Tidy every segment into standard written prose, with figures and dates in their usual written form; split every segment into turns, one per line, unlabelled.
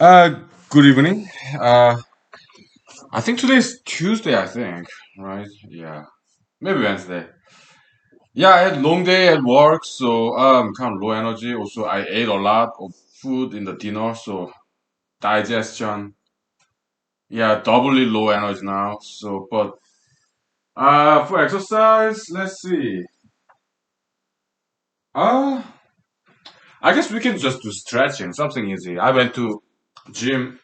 Uh, Good evening. Uh, I think today's Tuesday, I think, right? Yeah, maybe Wednesday. Yeah, I had long day at work, so kind of low energy. Also, I ate a lot of food in the dinner, so digestion, yeah, doubly low energy now. So, but for exercise, let's see. Uh, I guess we can just do stretching, something easy. I went to gym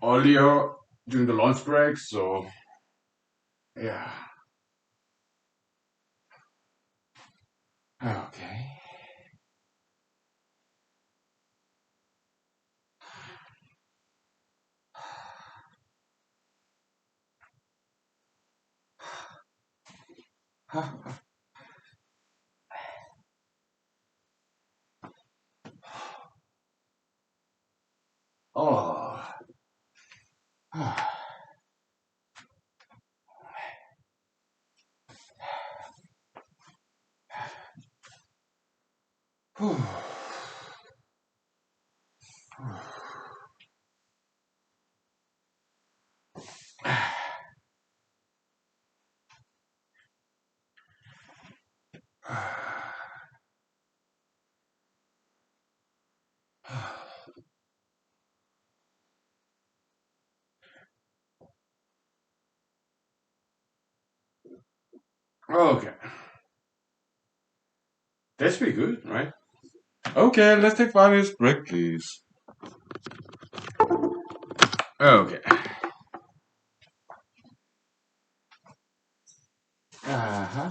earlier during the lunch break, so yeah. Okay. Oh. Okay, that's pretty good, right? Okay, let's take 5 minutes break, please. Okay. Uh-huh.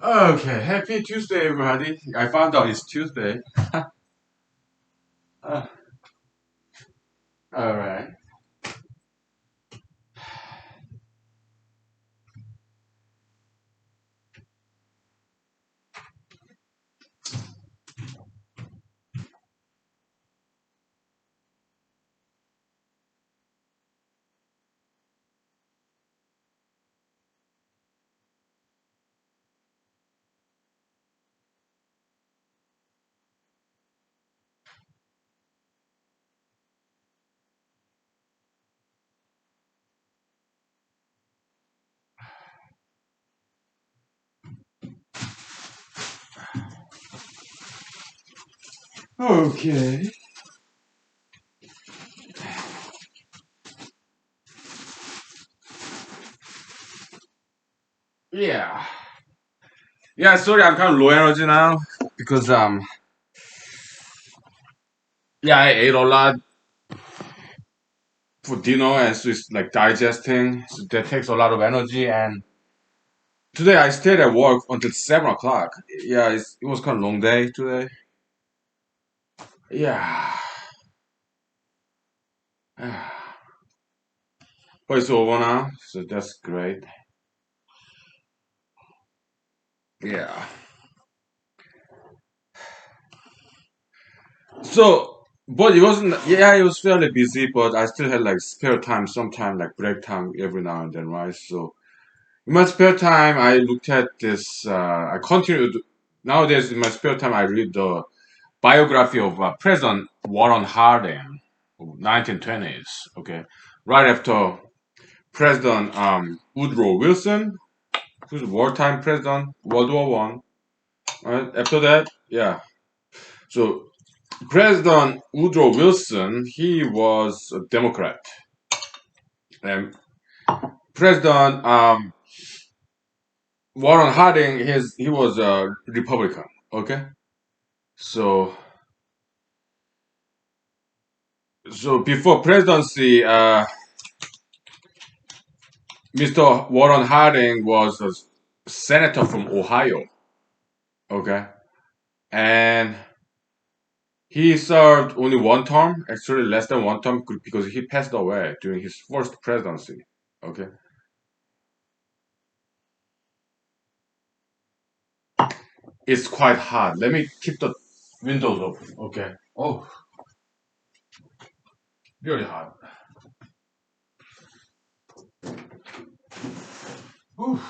Okay, happy Tuesday, everybody. I found out it's Tuesday. Uh, all right. Okay. Yeah. Yeah, sorry, I'm kind of low energy now because yeah, I ate a lot for dinner and so it's like digesting. So that takes a lot of energy and today I stayed at work until 7 o'clock. Yeah, it was kind of long day today. Yeah. But it's over now, so that's great. Yeah. So, but it wasn't. Yeah, it was fairly busy, but I still had like spare time, sometime like break time every now and then, right? So in my spare time, I looked at this. I continued nowadays in my spare time. I read the biography of President Warren Harding, of 1920s. Okay, right after President Woodrow Wilson, who's wartime president, World War One. Right after that, yeah. So President Woodrow Wilson, he was a Democrat, and President Warren Harding, he was a Republican. Okay, so before presidency, Mr. Warren Harding was a senator from Ohio. Okay, and he served only one term, actually less than one term, because he passed away during his first presidency. Okay, it's quite hard. Let me keep the windows open. Okay. Oh, really hard. Whew.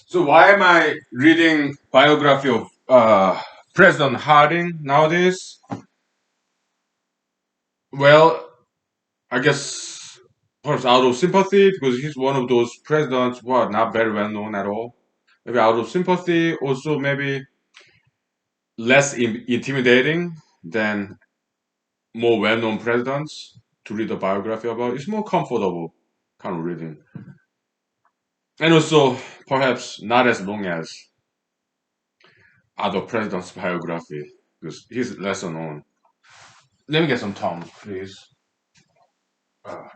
So why am I reading biography of President Harding nowadays? Well, I guess perhaps out of sympathy because he's one of those presidents who are not very well known at all. Maybe out of sympathy, also maybe less intimidating than more well-known presidents to read a biography about. It's more comfortable kind of reading, and also perhaps not as long as other presidents' biography because he's lesser known. Let me get some Tom, please. Uh,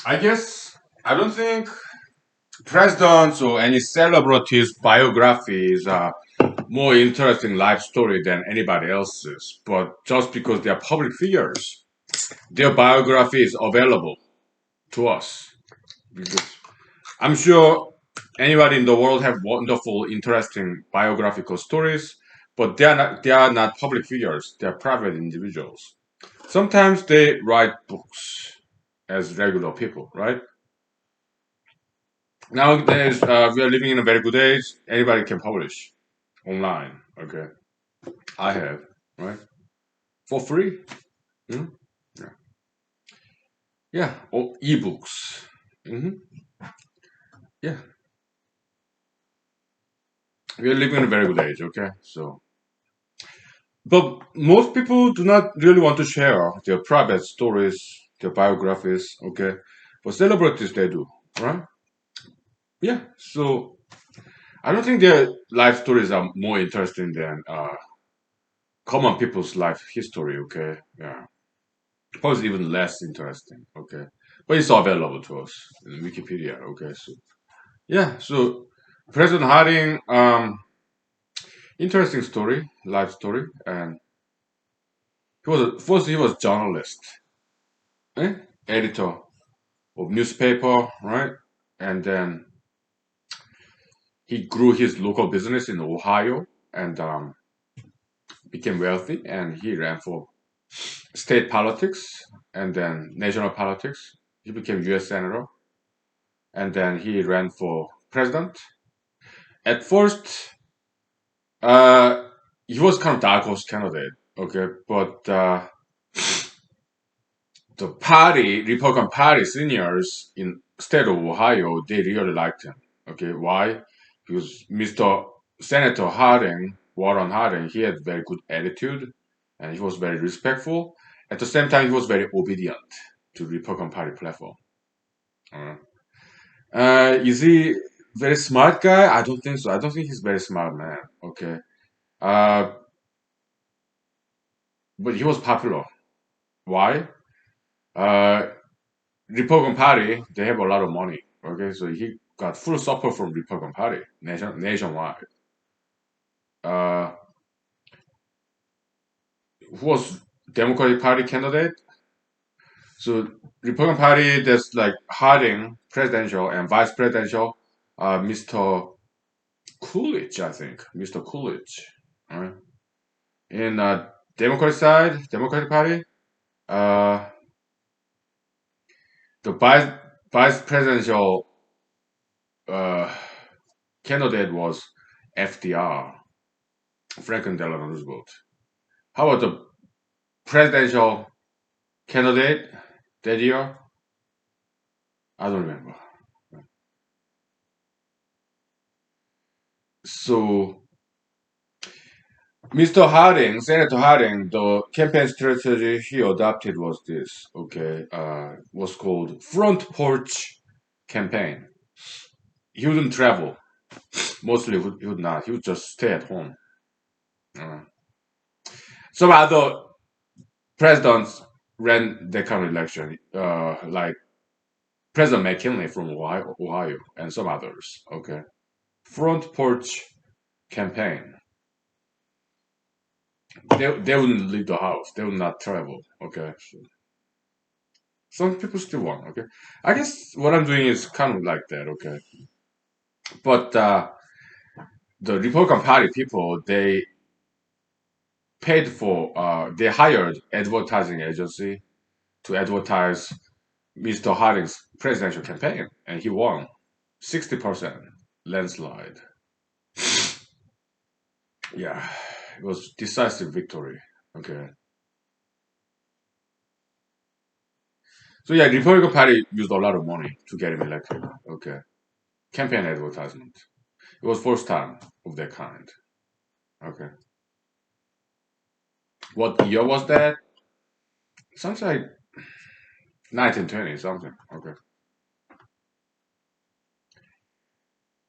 I guess I don't think presidents or any celebrities' biographies are more interesting life story than anybody else's, but just because they are public figures, their biography is available to us. Because I'm sure anybody in the world have wonderful, interesting biographical stories, but they are not public figures. They are private individuals. Sometimes they write books as regular people, right? Nowadays, we are living in a very good age. Anybody can publish online. Okay, I have, right, for free. Hmm? Yeah, yeah, or ebooks. Hmm. Yeah, we are living in a very good age. Okay, so but most people do not really want to share their private stories, their biographies. Okay, but celebrities they do, right? Yeah, so I don't think their life stories are more interesting than common people's life history. Okay, yeah, probably even less interesting. Okay, but it's available to us in Wikipedia. Okay, so yeah, so President Harding, interesting story, life story, and first he was journalist, eh? Editor of newspaper, right? And then he grew his local business in Ohio and became wealthy, and he ran for state politics and then national politics. He became U.S. senator, and then he ran for president. At first, uh, he was kind of dark horse candidate, okay, but the party, Republican Party seniors in state of Ohio, they really liked him. Okay, why? Because Mr. Senator Harding, Warren Harding, he had very good attitude, and he was very respectful. At the same time, he was very obedient to Republican Party platform. Uh, is he very smart guy? I don't think so. I don't think he's very smart man. Okay, uh, but he was popular. Why? Uh, Republican Party, they have a lot of money. Okay, so he got full support from Republican Party nationwide. Uh, who was Democratic Party candidate? So Republican Party, there's like Harding, presidential and vice presidential, Mr. Coolidge, I think, Mr. Coolidge. Alright. In Democratic side, Democratic Party, uh, the vice presidential uh, candidate was FDR, Franklin Delano Roosevelt. How about the presidential candidate that year? I don't remember. So, Mr. Harding, Senator Harding, the campaign strategy he adopted was this. Okay, was called front porch campaign. He wouldn't travel. Mostly, he would not. He would just stay at home. Uh, some other presidents ran that kind of election, like President McKinley from Ohio, and some others. Okay, front porch campaign. They wouldn't leave the house. They would not travel. Okay. So some people still want. Okay. I guess what I'm doing is kind of like that. Okay. But the Republican Party people, they paid for. They hired advertising agency to advertise Mr. Harding's presidential campaign, and he won 60% landslide. Yeah, it was decisive victory. Okay. So yeah, Republican Party used a lot of money to get him elected. Okay. Campaign advertisement. It was first time of that kind. Okay. What year was that? Sounds like 1920 something. Okay.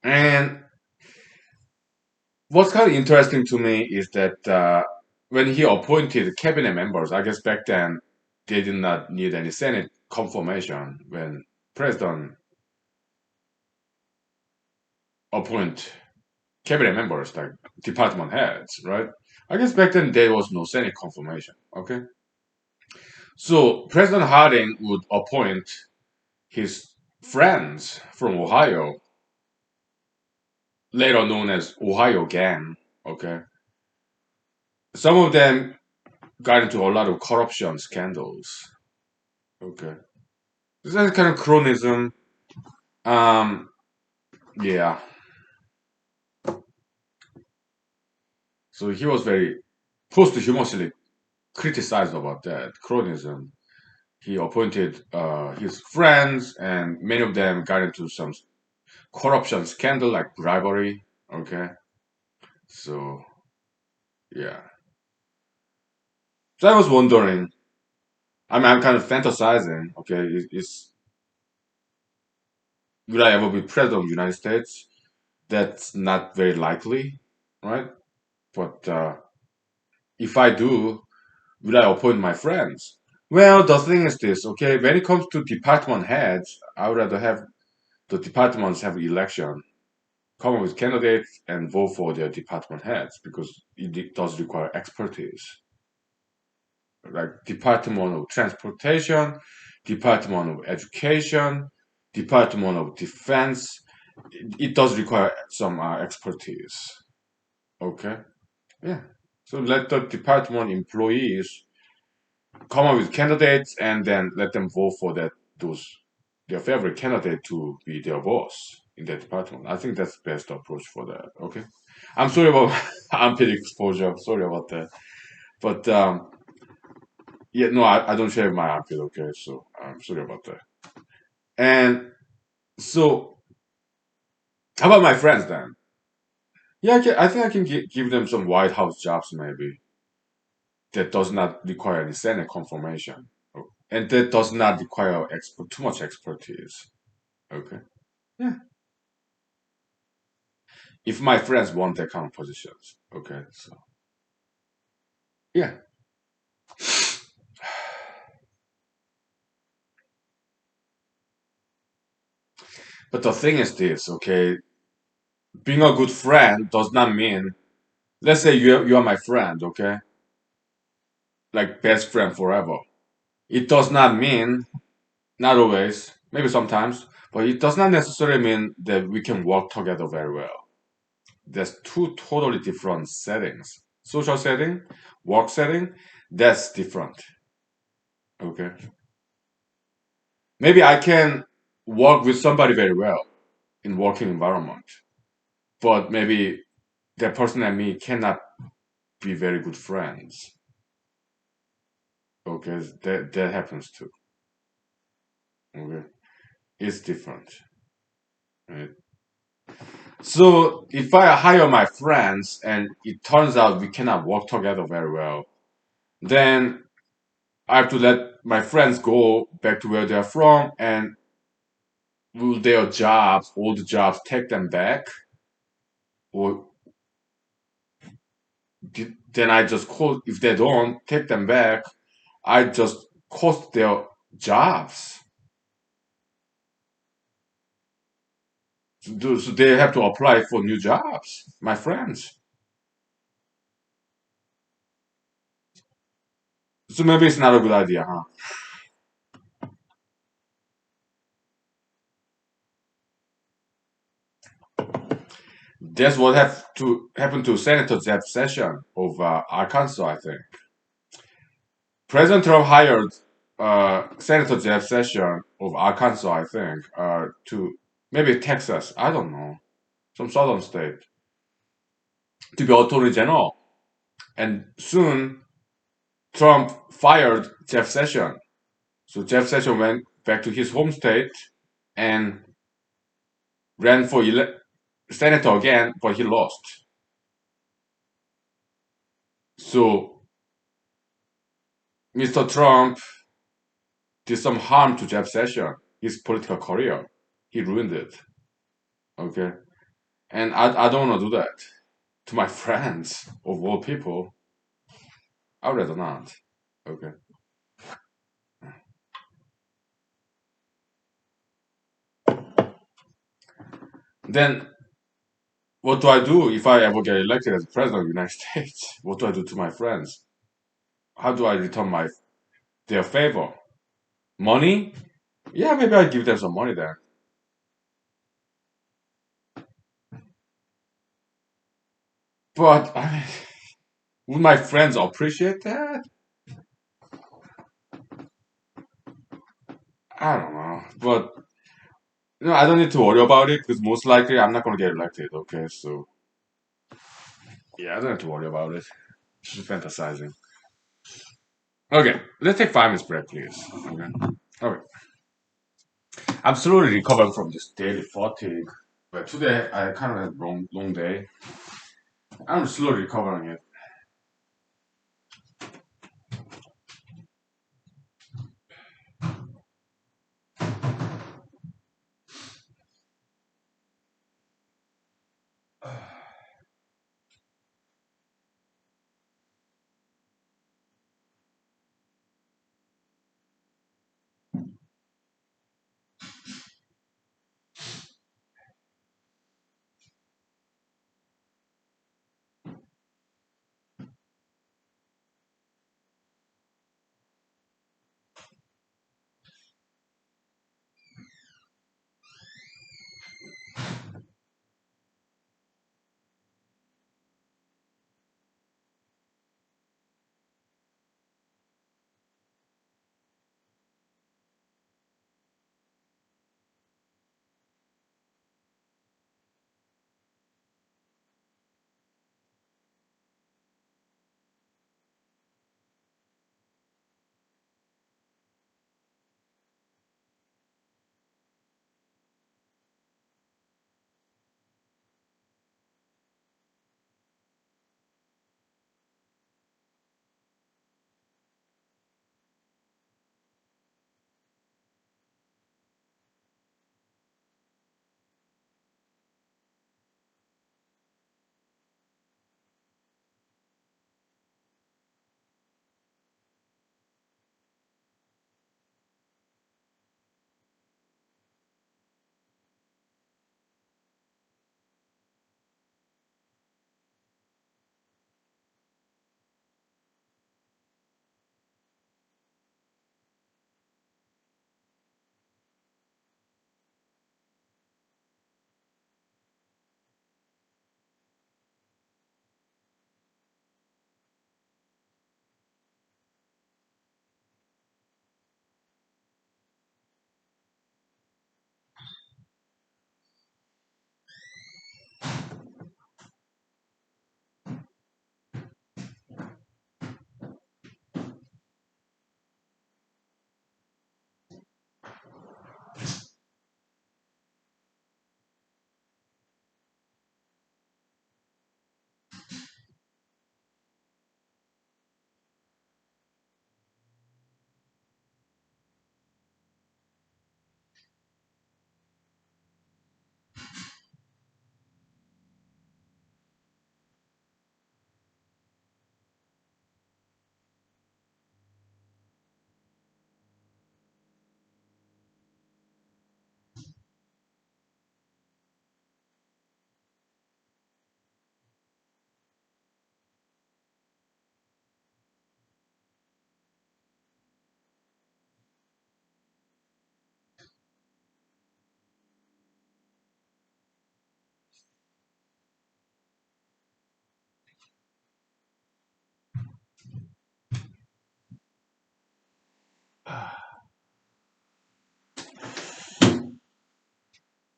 And what's kind of interesting to me is that when he appointed cabinet members, I guess back then they did not need any Senate confirmation when President appoint. cabinet members, like department heads, right? I guess back then there was no Senate confirmation. Okay, so President Harding would appoint his friends from Ohio, later known as Ohio Gang. Okay, some of them got into a lot of corruption scandals. Okay, is that kind of cronyism? Um, yeah. So he was very posthumously criticized about that cronyism. He appointed his friends, and many of them got into some corruption scandal like bribery. Okay, so yeah. So I was wondering. I mean, I'm kind of fantasizing. Okay, is will I ever be president of the United States? That's not very likely, right? But if I do, will I appoint my friends? Well, the thing is this, okay? When it comes to department heads, I would rather have the departments have election, come up with candidates, and vote for their department heads because does require expertise. Like Department of Transportation, Department of Education, Department of Defense. It does require some expertise. Okay, yeah. So let the department employees come up with candidates and then let them vote for those their favorite candidate to be their boss in that department. I think that's the best approach for that. Okay, I'm sorry about armpit exposure. I'm sorry about that, but yeah, no, I don't shave my armpit. Okay, so I'm sorry about that. And so, how about my friends then? Yeah, I think I can give them some White House jobs maybe that does not require any Senate confirmation, and that does not require too much expertise. Okay. Yeah. If my friends want that kind of positions. Okay. So yeah. But the thing is this, okay, being a good friend does not mean let's say you are my friend, okay? Like best friend forever. It does not mean not always, maybe sometimes, but it does not necessarily mean that we can work together very well. There's two totally different settings. Social setting, work setting, that's different. Okay. Maybe I can work with somebody very well in working environment, but maybe that person and me cannot be very good friends. Okay, that happens too. Okay, it's different. Right? So if I hire my friends and it turns out we cannot work together very well, then I have to let my friends go back to where they're from, and will their jobs, old jobs, take them back, or then I just cost. If they don't take them back, I just cost their jobs. So they have to apply for new jobs. My friends. So maybe it's not a good idea, huh? That's what have to happen to Senator Jeff Sessions of Arkansas, I think. President Trump hired Senator Jeff Sessions of Arkansas, I think, to maybe Texas, I don't know, some southern state, to be Attorney General. And soon Trump fired Jeff Sessions. So Jeff Sessions went back to his home state and ran for senator again, but he lost. So Mr. Trump did some harm to Jeff Sessions, his political career. He ruined it. Okay. And I don't want to do that to my friends of all people. I'd rather not. Okay. Then What do I do if I ever get elected as president of the United States? What do I do to my friends? How do I return my their favor? Money? Yeah, maybe I'd give them some money then. But I mean, would my friends appreciate that? I don't know. But I don't need to worry about it because most likely I'm not gonna get elected. Okay, so yeah, I don't have to worry about it. Just fantasizing. Okay, let's take 5 minutes break, please. Okay. Okay. I'm slowly recovering from this daily fatigue. But today I kind of had a long day. I'm slowly recovering it.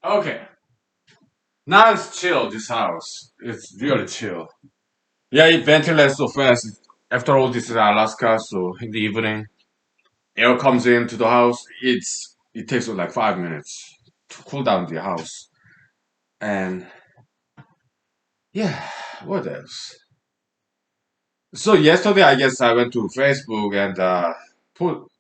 Okay. Now it's chill, this house. It's really chill. Yeah, it ventilates so fast. After all, this is Alaska, so in the evening, air comes into the house. It takes like 5 minutes to cool down the house. And yeah, what else? So yesterday, I guess I went to Facebook and put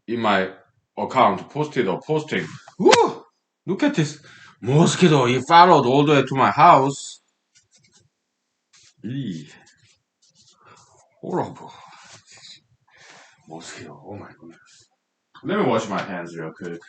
in my account, posted a posting. Whoa! Look at this mosquito. He followed all the way to my house. Eee, horrible mosquito. Oh my goodness. Let me wash my hands real quick.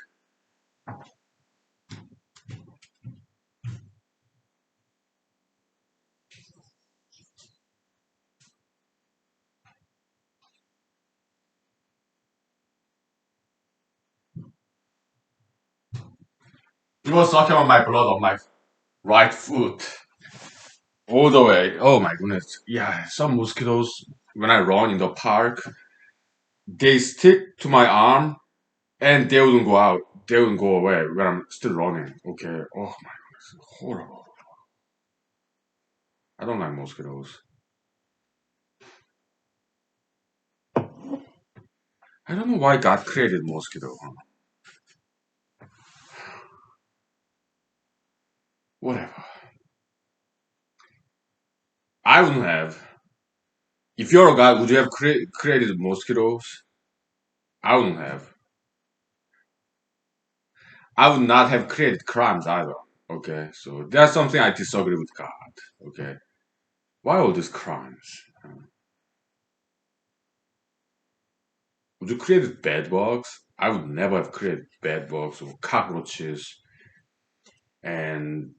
He was sucking on my blood on my right foot all the way. Oh my goodness. Yeah, some mosquitoes, when I run in the park, they stick to my arm and they wouldn't go out. They wouldn't go away when I'm still running. Okay. Oh my goodness. Horrible. I don't like mosquitoes. I don't know why God created mosquito. Huh? Whatever. I wouldn't have. If you're a God, would you have created mosquitoes? I wouldn't have. I would not have created crimes either. Okay, so that's something I disagree with God. Okay, why all these crimes? Would you create bed bugs? I would never have created bed bugs or cockroaches and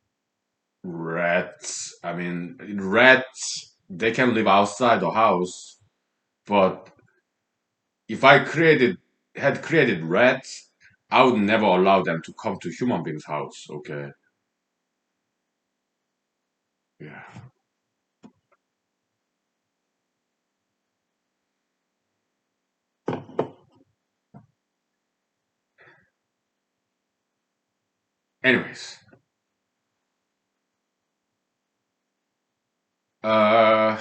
rats. I mean, rats, they can live outside the house, but if I had created rats, I would never allow them to come to human beings' house. Okay, yeah. Anyways, uh,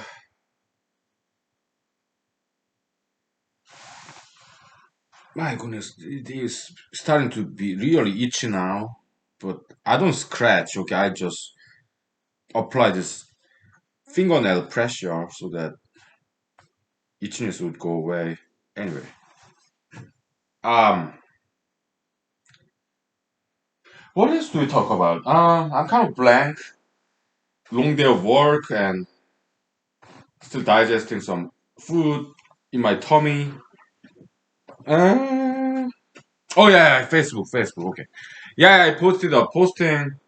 my goodness, it is starting to be really itchy now. But I don't scratch. Okay, I just apply this fingernail pressure so that itchiness would go away. Anyway, um, what else do we talk about? I'm kind of blank. Long day of work and still digesting some food in my tummy. Uh, oh yeah, Facebook. Okay, yeah, I posted a posting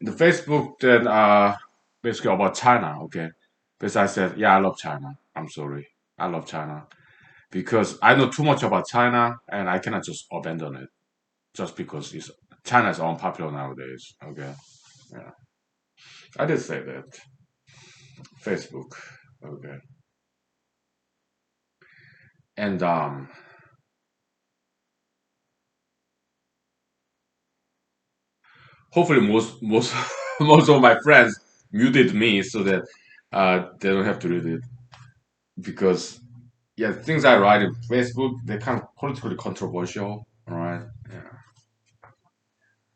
in the Facebook that basically about China. Okay, because I said, yeah, I love China. I'm sorry, I love China because I know too much about China and I cannot just abandon it just because China is unpopular nowadays. Okay, yeah, I did say that. Facebook. Okay, and hopefully most most of my friends muted me so that they don't have to read it because yeah, things I write in Facebook they're kind of politically controversial. All right, yeah.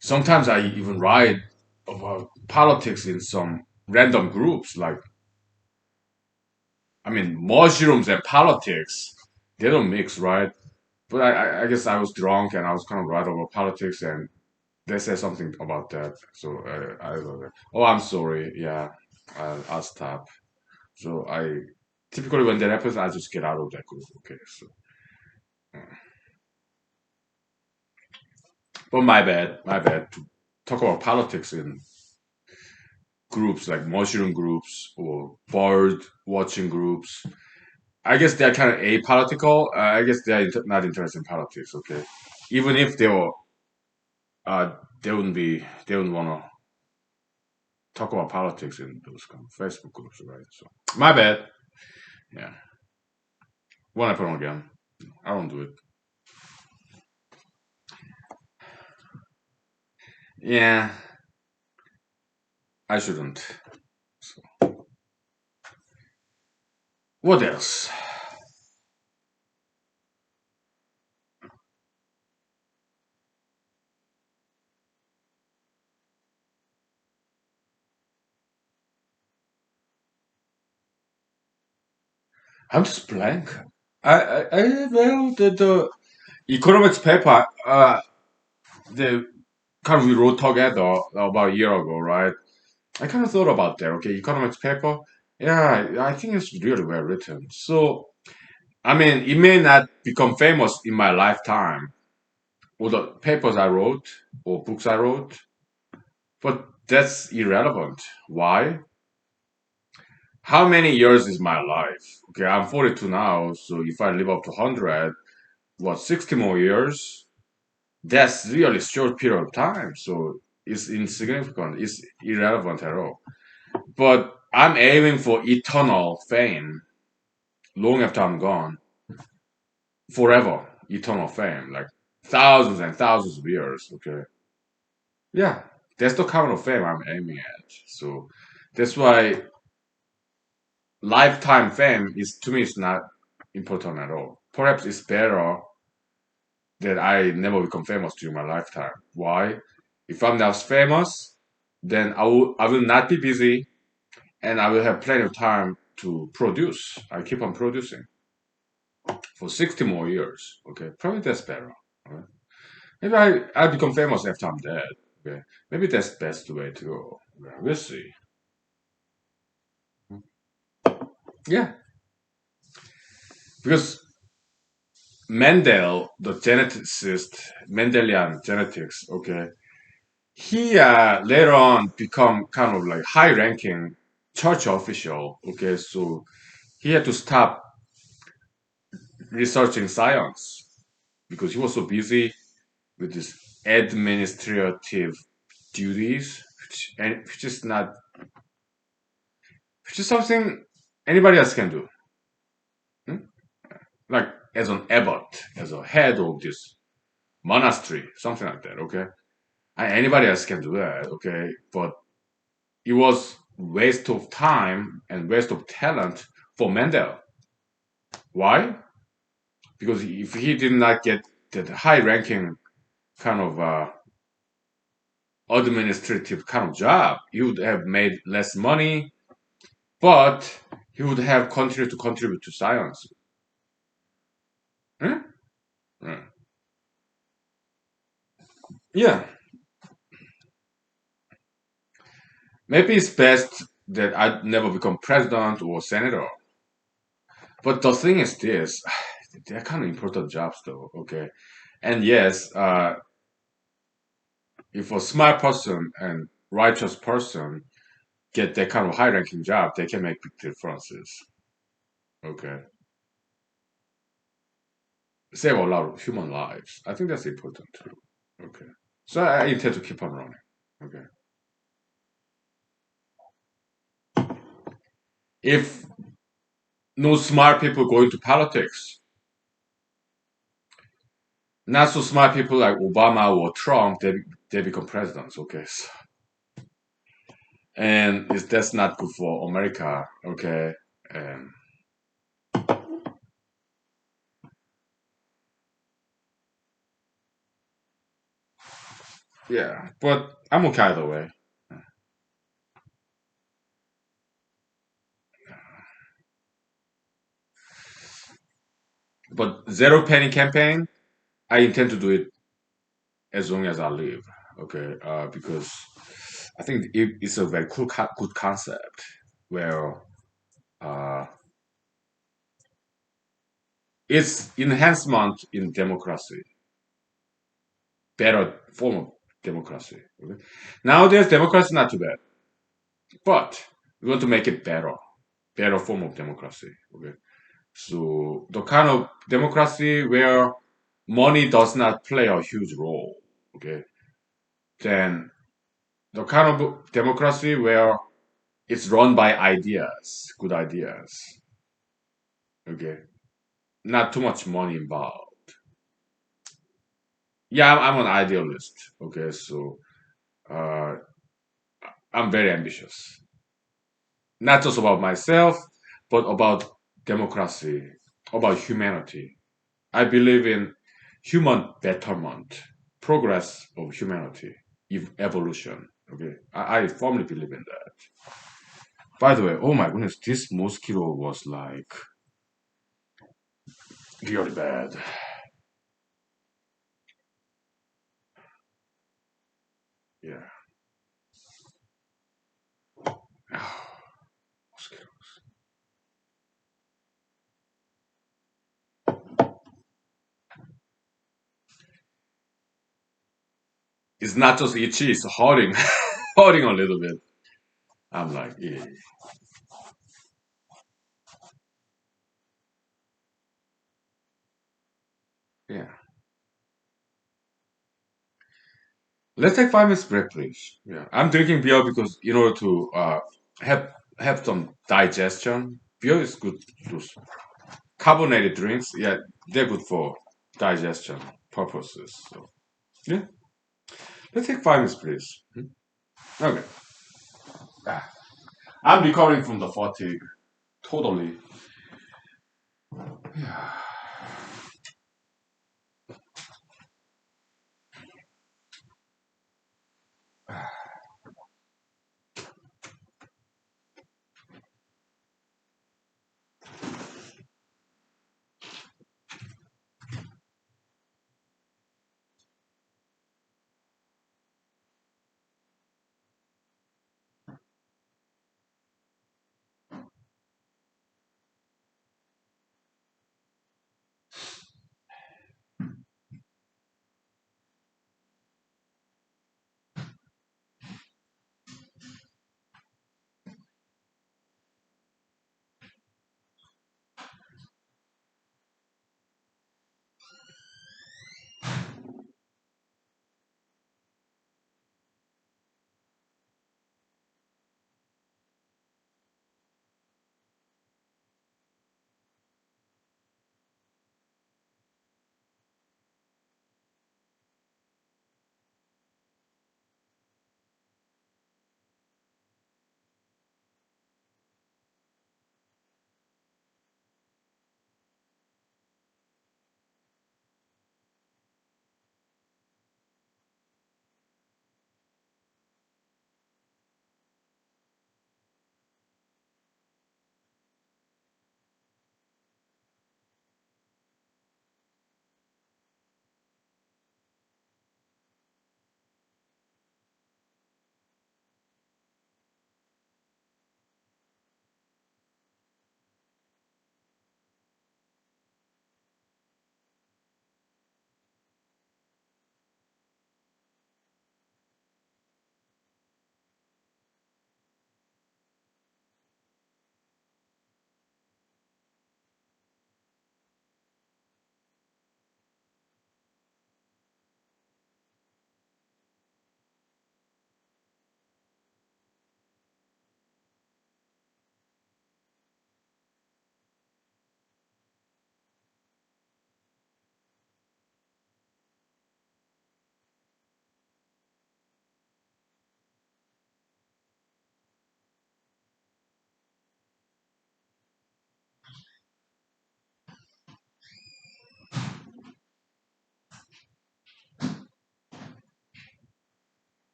Sometimes I even write about politics in some random groups. Like I mean, mushrooms and politics they don't mix, right? But I guess I was drunk and I was kind of right about politics and they said something about that. So I was like, oh, I'm sorry. Yeah, I'll stop. So I typically when that happens, I just get out of that group. Okay, so but my bad. To talk about politics in groups like mushroom groups or bird watching groups. I guess they're kind of apolitical. I guess they're not interested in politics. Okay, even if they were, they wouldn't want to talk about politics in those kind of Facebook groups, right? So my bad. Yeah, won't happen again. I don't do it. Yeah, I shouldn't. So, what else? I'm just blank. Well, the economics paper, the kind of we wrote together about a year ago, right? I kind of thought about that. Okay, economics paper. Yeah, I think it's really well written. So, I mean, it may not become famous in my lifetime, or the papers I wrote, or books I wrote, but that's irrelevant. Why? How many years is my life? Okay, I'm 42 now, so if I live up to 100, what, 60 more years? That's really short period of time, so it's insignificant. It's irrelevant at all. But I'm aiming for eternal fame, long after I'm gone, forever, eternal fame, like thousands and thousands of years. Okay, yeah, that's the kind of fame I'm aiming at. So that's why lifetime fame is to me is not important at all. Perhaps it's better that I never become famous during my lifetime. Why? If I'm not famous, then I will not be busy and I will have plenty of time to produce. I keep on producing for 60 more years. Okay, probably that's better. Right? Maybe I become famous after I'm dead. Okay, maybe that's the best way to go. Yeah, we'll see. Yeah, because Mendel, the geneticist, Mendelian genetics. Okay, he later on become kind of like high-ranking church official. Okay, so he had to stop researching science because he was so busy with his administrative duties, which is not, which is something anybody else can do. Hmm? Like as an abbot, as a head of this monastery, something like that. Okay, and anybody else can do that. Okay, but it was waste of time and waste of talent for Mendel. Why? Because if he did not get that high-ranking kind of administrative kind of job, he would have made less money, but he would have continued to contribute to science. Hmm? Hmm. Yeah, maybe it's best that I never become president or senator. But the thing is this, they're kind of important jobs though, okay? And yes, if a smart person and righteous person get that kind of high ranking job, they can make big differences. Okay. Save a lot of human lives. I think that's important too. Okay. So I intend to keep on running. Okay. If no smart people go into politics, not so smart people like Obama or Trump, they become presidents. Okay. And that's not good for America. Okay. And yeah, but I'm okay either way. But zero penny campaign, I intend to do it as long as I live. Okay, because I think it's a very cool, good concept where uh, it's enhancement in democracy, better form of democracy. Okay? Nowadays, democracy is not too bad, but we want to make it better, better form of democracy. Okay, so the kind of democracy where money does not play a huge role. Okay, then the kind of democracy where it's run by ideas, good ideas. Okay, not too much money involved. Yeah, I'm an idealist. Okay, so uh, I'm very ambitious, not just about myself, but about democracy, about humanity. I believe in human betterment, progress of humanity, evolution. Okay, I firmly believe in that. By the way, oh my goodness, this mosquito was like really bad. Yeah. Mosquito. It's not just itchy, it's hurting, hurting a little bit. I'm like, yeah, yeah. Let's take 5 minutes break, please. Yeah, I'm drinking beer because in order to have have some digestion. Beer is good. Those carbonated drinks, yeah, they're good for digestion purposes. So yeah, let's take 5 minutes, please. Okay. Ah, I'm recovering from the fatigue. Totally.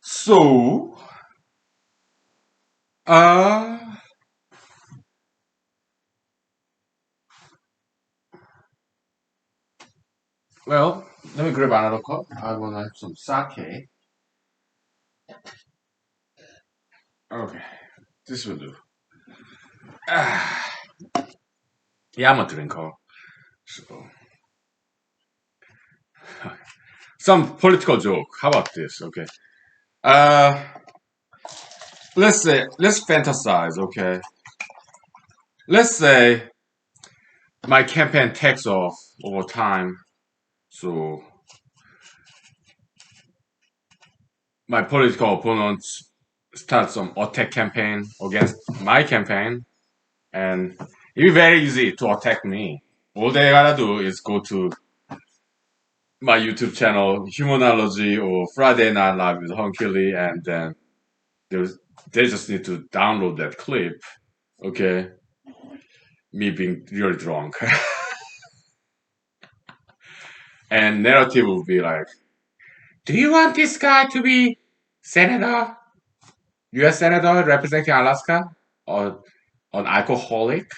So, uh, well, let me grab another cup. I want to have some sake. Okay, this will do. Ah, yeah, I'm a drinker. So, some political joke. How about this? Okay. Uh, let's fantasize. Okay. Let's say my campaign takes off over time. So my political opponents start some attack campaign against my campaign, and it'd be very easy to attack me. All they gotta do is go to my YouTube channel, humanology or Friday Night Live with Honkily, and then there's they just need to download that clip. Okay, me being really drunk, and narrative will be like, "Do you want this guy to be senator, U.S. senator representing Alaska, or An alcoholic?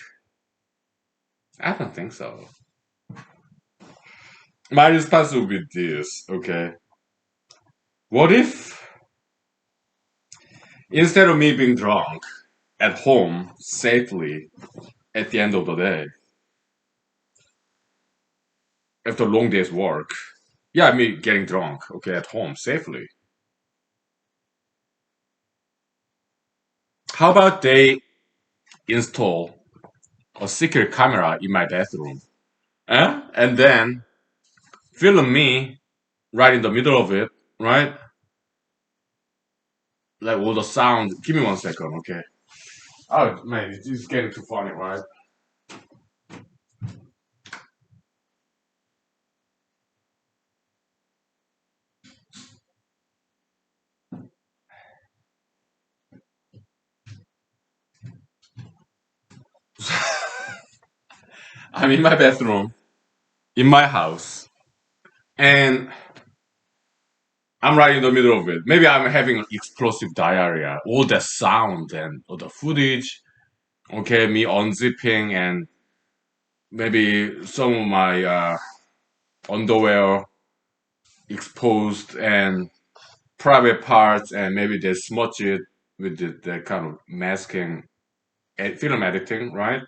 I don't think so. My response would be this, okay? What if instead of me being drunk at home safely at the end of the day, after a long day's work, yeah, me getting drunk, okay, at home safely. How about they install a secret camera in my bathroom, and then film me right in the middle of it, right? Like all the sound. Give me 1 second, okay? Oh man, it's getting too funny, right? I'm in my bathroom, in my house, and I'm right in the middle of it. Maybe I'm having an explosive diarrhea. All the sound and all the footage, okay, me unzipping and maybe some of my underwear exposed and private parts, and maybe they smudge it with the kind of masking, film editing, right?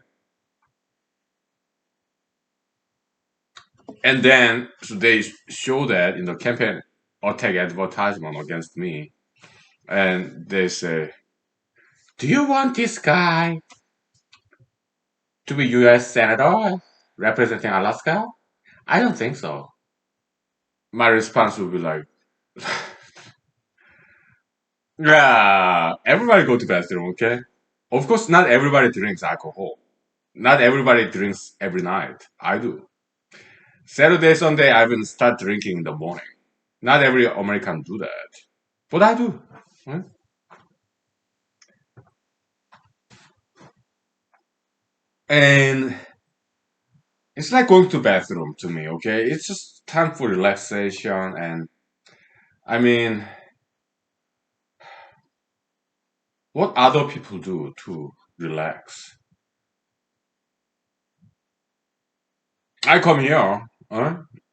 And then so they show that in the campaign attack advertisement against me, and they say, "Do you want this guy to be U.S. senator representing Alaska?" I don't think so. My response would be like, "Yeah, everybody go to bathroom, okay? Of course, not everybody drinks alcohol. Not everybody drinks every night. I do. Saturday, Sunday, I even start drinking in the morning. Not every American do that, but I do. Right? And it's like going to bathroom to me, okay? It's just time for relaxation, and I mean, what other people do to relax. I come here,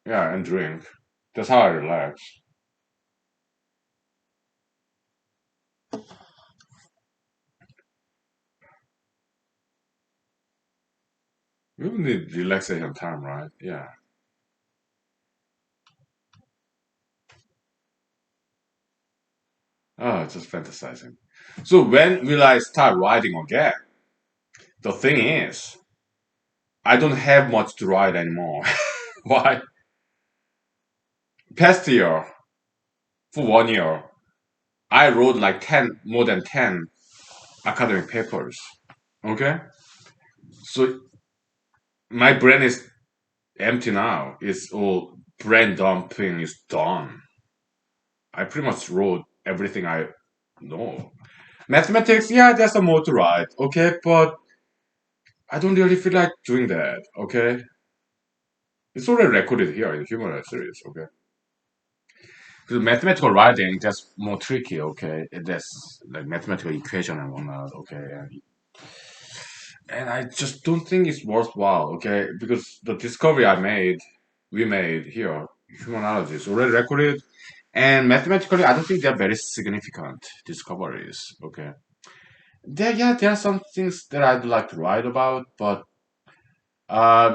yeah, and drink. That's how I relax. You need relaxation time, right? Yeah. Oh, just fantasizing. So when will I start riding again? The thing is, I don't have much to ride anymore. Why? Past year, for 1 year, I wrote like 10, more than 10 academic papers. Okay? So my brain is empty now. It's all brain dumping is done. I pretty much wrote everything I know. Mathematics, yeah, there's some more to write. Okay, but I don't really feel like doing that. Okay? It's already recorded here in human series. Okay? Because mathematical writing, that's more tricky. Okay? That's like mathematical equation and whatnot. Okay? And I just don't think it's worthwhile, okay? Because the discovery we made here, humanology, is already recorded, and mathematically, I don't think they're very significant discoveries, okay? There are some things that I'd like to write about, but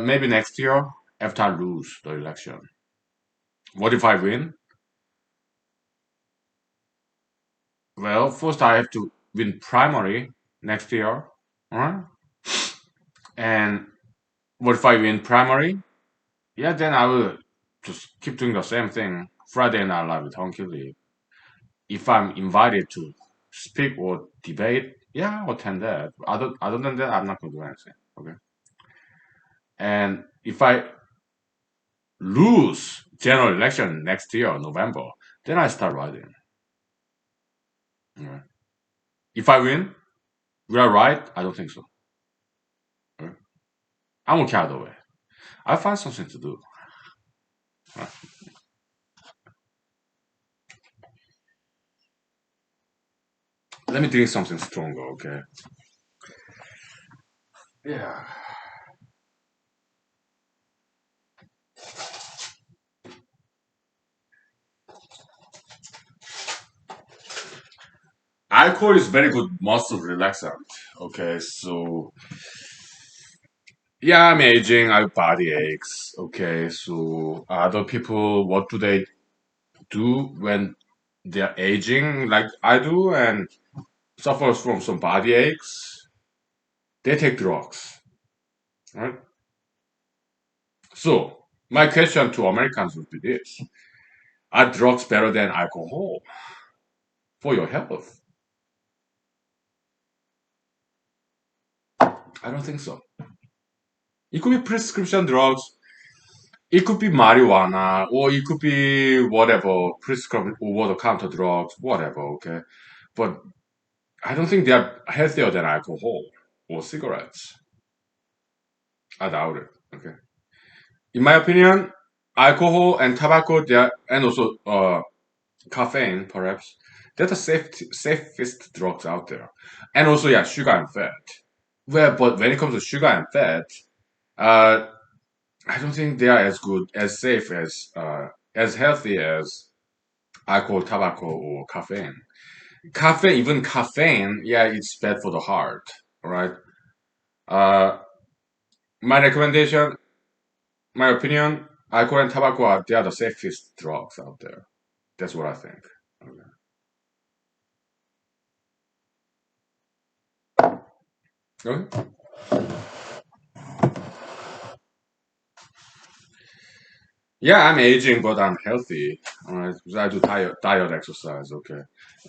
maybe next year after I lose the election. What if I win? Well, first I have to win primary next year, alright? And what if I win primary? Yeah, then I will just keep doing the same thing. Friday Night Live with Honky Lee. If I'm invited to speak or debate, yeah, I'll attend that. Other than that, I'm not gonna do anything. Okay. And if I lose general election next year, November, then I start writing. Okay. If I win, will I write? I don't think so. Okay. I'm okay either way. I'll find something to do. Let me drink something stronger, okay? Yeah. Alcohol is very good muscle relaxant. Okay, so yeah, I'm aging. I have body aches. Okay, so other people, what do they do when they're aging like I do and suffers from some body aches? They take drugs, right? So my question to Americans would be this: are drugs better than alcohol for your health? I don't think so. It could be prescription drugs. It could be marijuana, or it could be whatever, prescribed over-the-counter drugs, whatever, okay? But I don't think they're healthier than alcohol or cigarettes. I doubt it, okay? In my opinion, alcohol and tobacco, and also caffeine, perhaps, they're the safest drugs out there. And also, yeah, sugar and fat. Well, but when it comes to sugar and fat, uh, I don't think they are as good, as safe as healthy as alcohol, tobacco, or caffeine. Even caffeine, yeah, it's bad for the heart. All right. Uh, my recommendation, my opinion, alcohol and tobacco are they are the safest drugs out there. That's what I think. Okay. Okay. Yeah, I'm aging, but I'm healthy. All right. Because I do diet exercise. Okay.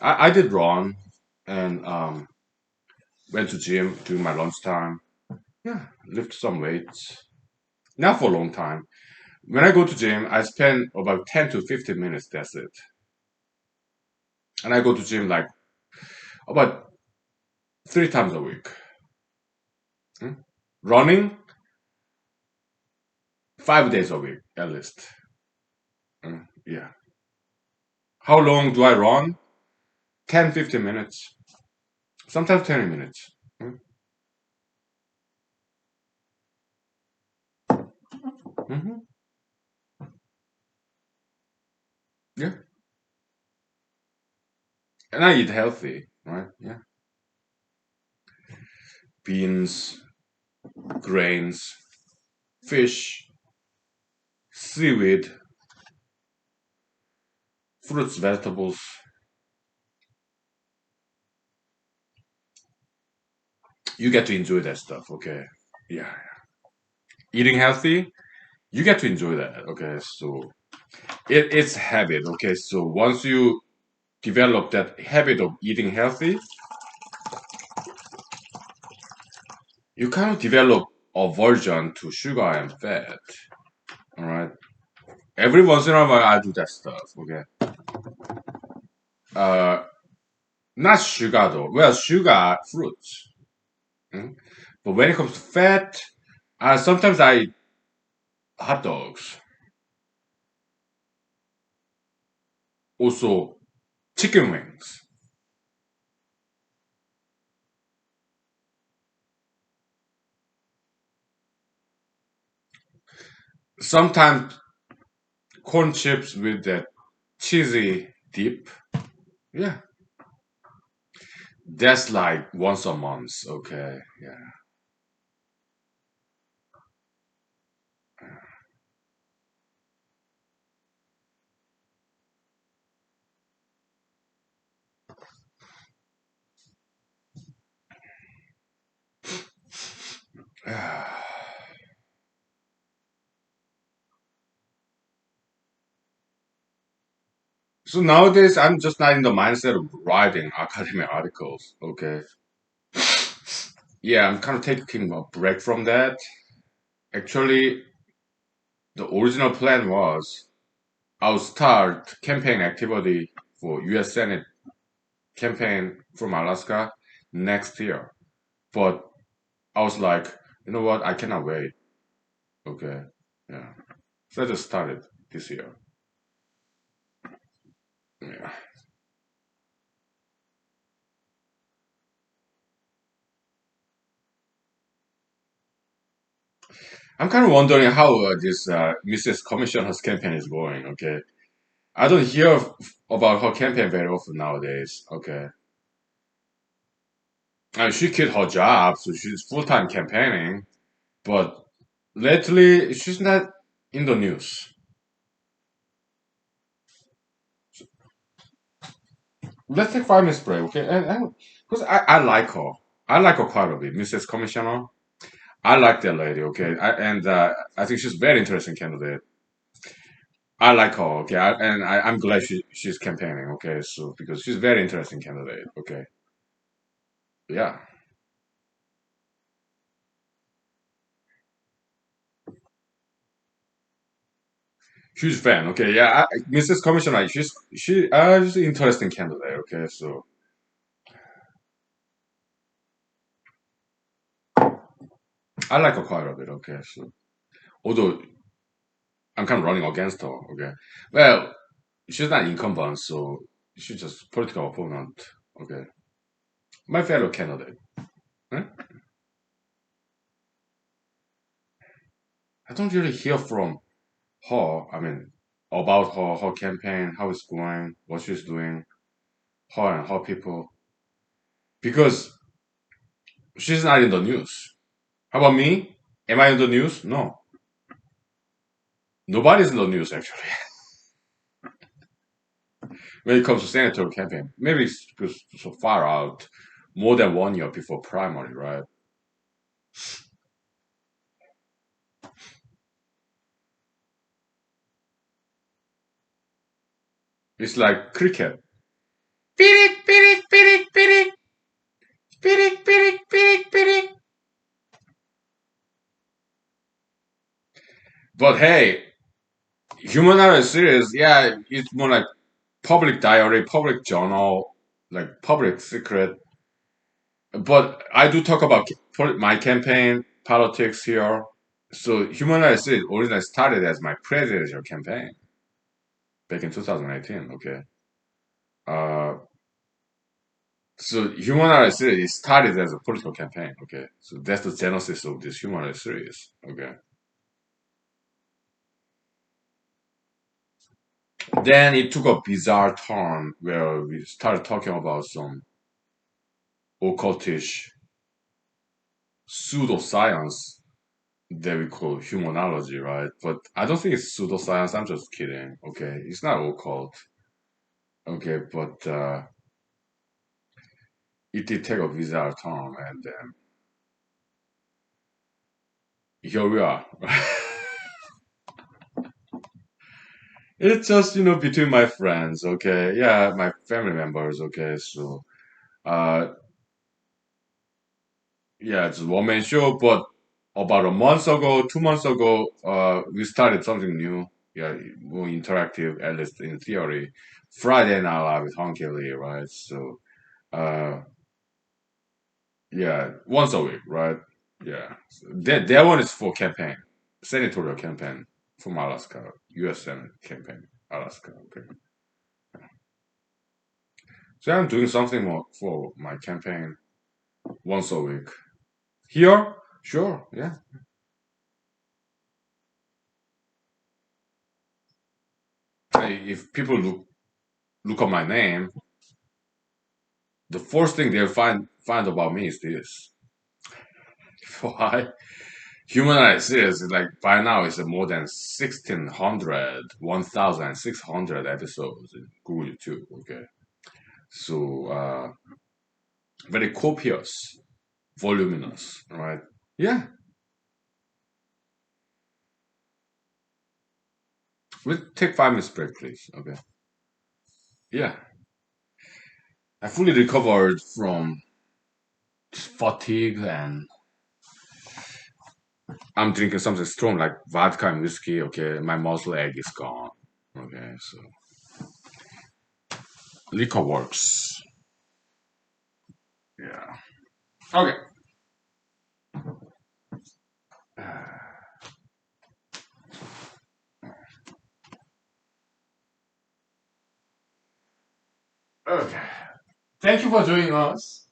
I did run and went to gym during my lunchtime. Yeah, lift some weights. Not for a long time. When I go to gym, I spend about 10 to 15 minutes. That's it. And I go to gym like about 3 times a week. Hmm? Running 5 days a week at least. Yeah. How long do I run? 10, 15 minutes. Sometimes 20 minutes. Mm-hmm. Yeah. And I eat healthy, right? Yeah. Beans, grains, fish, seaweed, fruits, vegetables. You get to enjoy that stuff, okay? Yeah. Eating healthy, you get to enjoy that, okay? So it's habit, okay? So once you develop that habit of eating healthy, you kind of develop aversion to sugar and fat. All right. Every once in a while, I do that stuff. Okay. Uh, not sugar though. Well, sugar, fruits. Mm. But when it comes to fat, sometimes I eat hot dogs. Also, chicken wings. Sometimes corn chips with that cheesy dip. Yeah, that's like once a month. Okay. Yeah. So nowadays, I'm just not in the mindset of writing academic articles. Okay. Yeah, I'm kind of taking a break from that. Actually, the original plan was I'll start campaign activity for U.S. Senate campaign from Alaska next year. But I was like, you know what? I cannot wait. Okay. Yeah. So I just started this year. Yeah. I'm kind of wondering how this Mrs. Commissioner's campaign is going. Okay, I don't hear about her campaign very often nowadays. Okay, and she quit her job, so she's full time campaigning. But lately, she's not in the news. Let's take 5 minutes break, okay? And because I like her, I like her quite a bit, Mrs. Commissioner. I like that lady, okay? I think she's a very interesting candidate. I like her, okay? I'm glad she's campaigning, okay? So because she's a very interesting candidate, okay? Yeah, huge fan, okay? Yeah, Mrs. Commissioner, she's an interesting candidate, okay? So I like her quite a bit, okay? So although I'm kind of running against her, okay? Well, she's not incumbent, so she's just political opponent, okay? My fellow candidate. Huh? I don't really hear from her. I mean, about her campaign, how it's going, what she's doing, her and her people, because she's not in the news. How about me? Am I in the news? No, nobody's in the news actually. When it comes to senatorial campaign, maybe it's because so far out, more than 1 year before primary, right? It's like cricket. Pirik, pirik, pirik, pirik, pirik, pirik, pirik, pirik. But hey, humanitarian series, yeah, it's more like public diary, public journal, like public secret. But I do talk about my campaign, politics here. So humanitarian series originally started as my presidential campaign back in 2018. Okay. Uh, so humanitarian series started as a political campaign. Okay. So that's the genesis of this humanitarian series. Okay. Then it took a bizarre turn where we started talking about some occultish pseudoscience that we call humanology, right? But I don't think it's pseudoscience. I'm just kidding. Okay, it's not occult. Okay, but it did take a bizarre turn, and here we are. It's just between my friends. Okay, yeah, my family members. Okay, so uh, yeah, it's a one man show. But about a month ago, 2 months ago, we started something new. Yeah, more interactive, at least in theory. Friday Night Live with Hong Lee, right? So. Uh, Yeah, once a week, right? Yeah. That one is for campaign, senatorial campaign from Alaska, U.S. Senate campaign, Alaska. Okay. So I'm doing something more for my campaign once a week. Here, sure, yeah. If people look at my name, the first thing they'll find about me is this. Why? Humanized series is like by now it's more than 1,600, 1,600 episodes in Google YouTube. Okay. So very copious, voluminous, right? Yeah, we'll take 5 minutes break, please. Okay. Yeah, I fully recovered from fatigue and I'm drinking something strong like vodka and whiskey. Okay, my muscle egg is gone. Okay, so liquor works. Yeah. Okay. Okay. Thank you for joining us.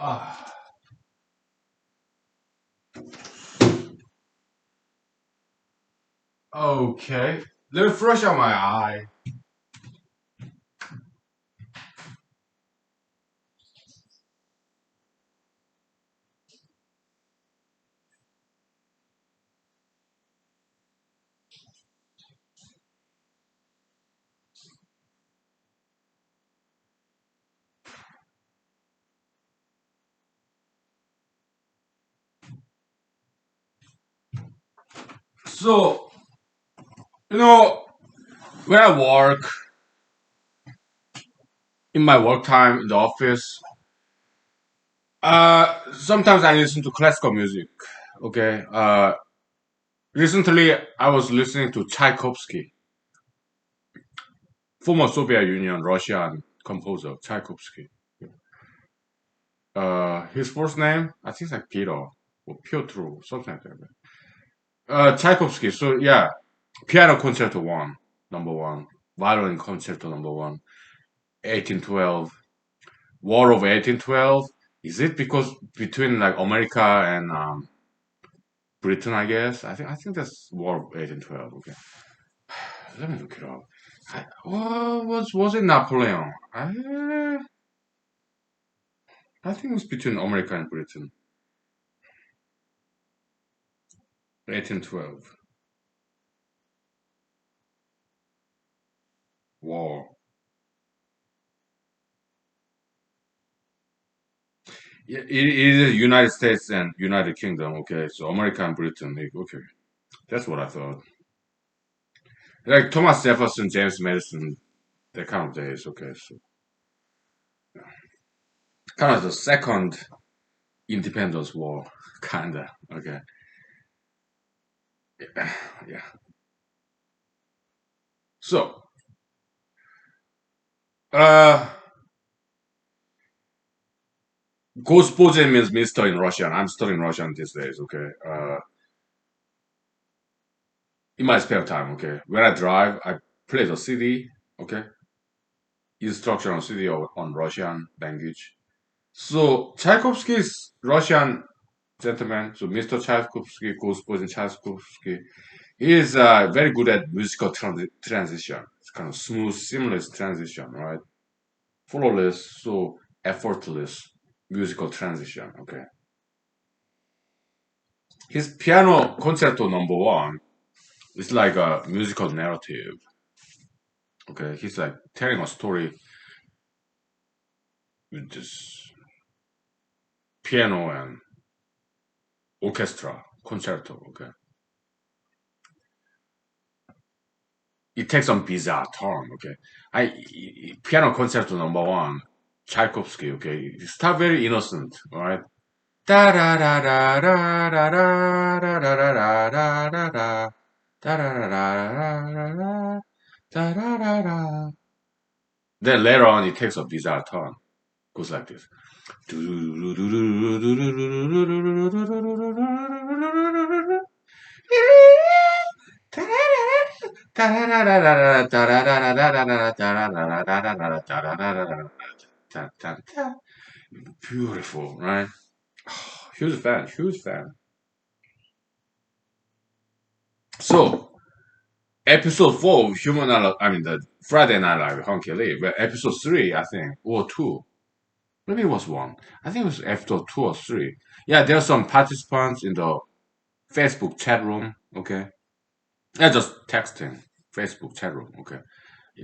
Ah, okay. Let me flush out my eye. So, you know, when I work in my work time in the office, sometimes I listen to classical music. Okay. Recently I was listening to Tchaikovsky, former Soviet Union Russian composer Tchaikovsky. His first name I think it's like Peter or Piotr, something like that. Tchaikovsky. So yeah, Piano Concerto One, number one. Violin Concerto number one. 1812. War of 1812. Is it because between like America and Britain? I guess. I think that's War of 1812. Okay, let me look it up. Was it Napoleon? I think it was between America and Britain. 1812 war. Yeah, it is United States and United Kingdom. Okay, so America and Britain. Okay, that's what I thought. Like Thomas Jefferson, James Madison, that kind of days. Okay, so kind of the second independence war, kinda. Okay, yeah. So, uh, Gospodin means Mister in Russian. I'm studying Russian these days. Okay, in my spare time. Okay, when I drive, I play the CD. Okay, instructional CD on Russian language. So Tchaikovsky's Russian gentleman, so Mr. Tchaikovsky, Господин Tchaikovsky, he is very good at musical transition. It's kind of smooth, seamless transition, right? Flawless, so effortless musical transition. Okay, his piano concerto number one is like a musical narrative. Okay, he's like telling a story with this piano and orchestra concerto. Okay, it takes some bizarre turn. Okay, piano concerto number one, Tchaikovsky. Okay, it start very innocent, all right? Da da da da da da da da da da da da da da da da da da. Then later on, it takes a bizarre turn. Goes like this. Beautiful, right? Huge fan, huge fan. So, episode 4 of I mean, the Friday Night Live, Honky Lee, but episode 3, I think, or 2. Maybe it was 1. I think it was episode 2 or 3. Yeah, there are some participants in the Facebook chat room, okay? Yeah, just texting, Facebook chat room, okay?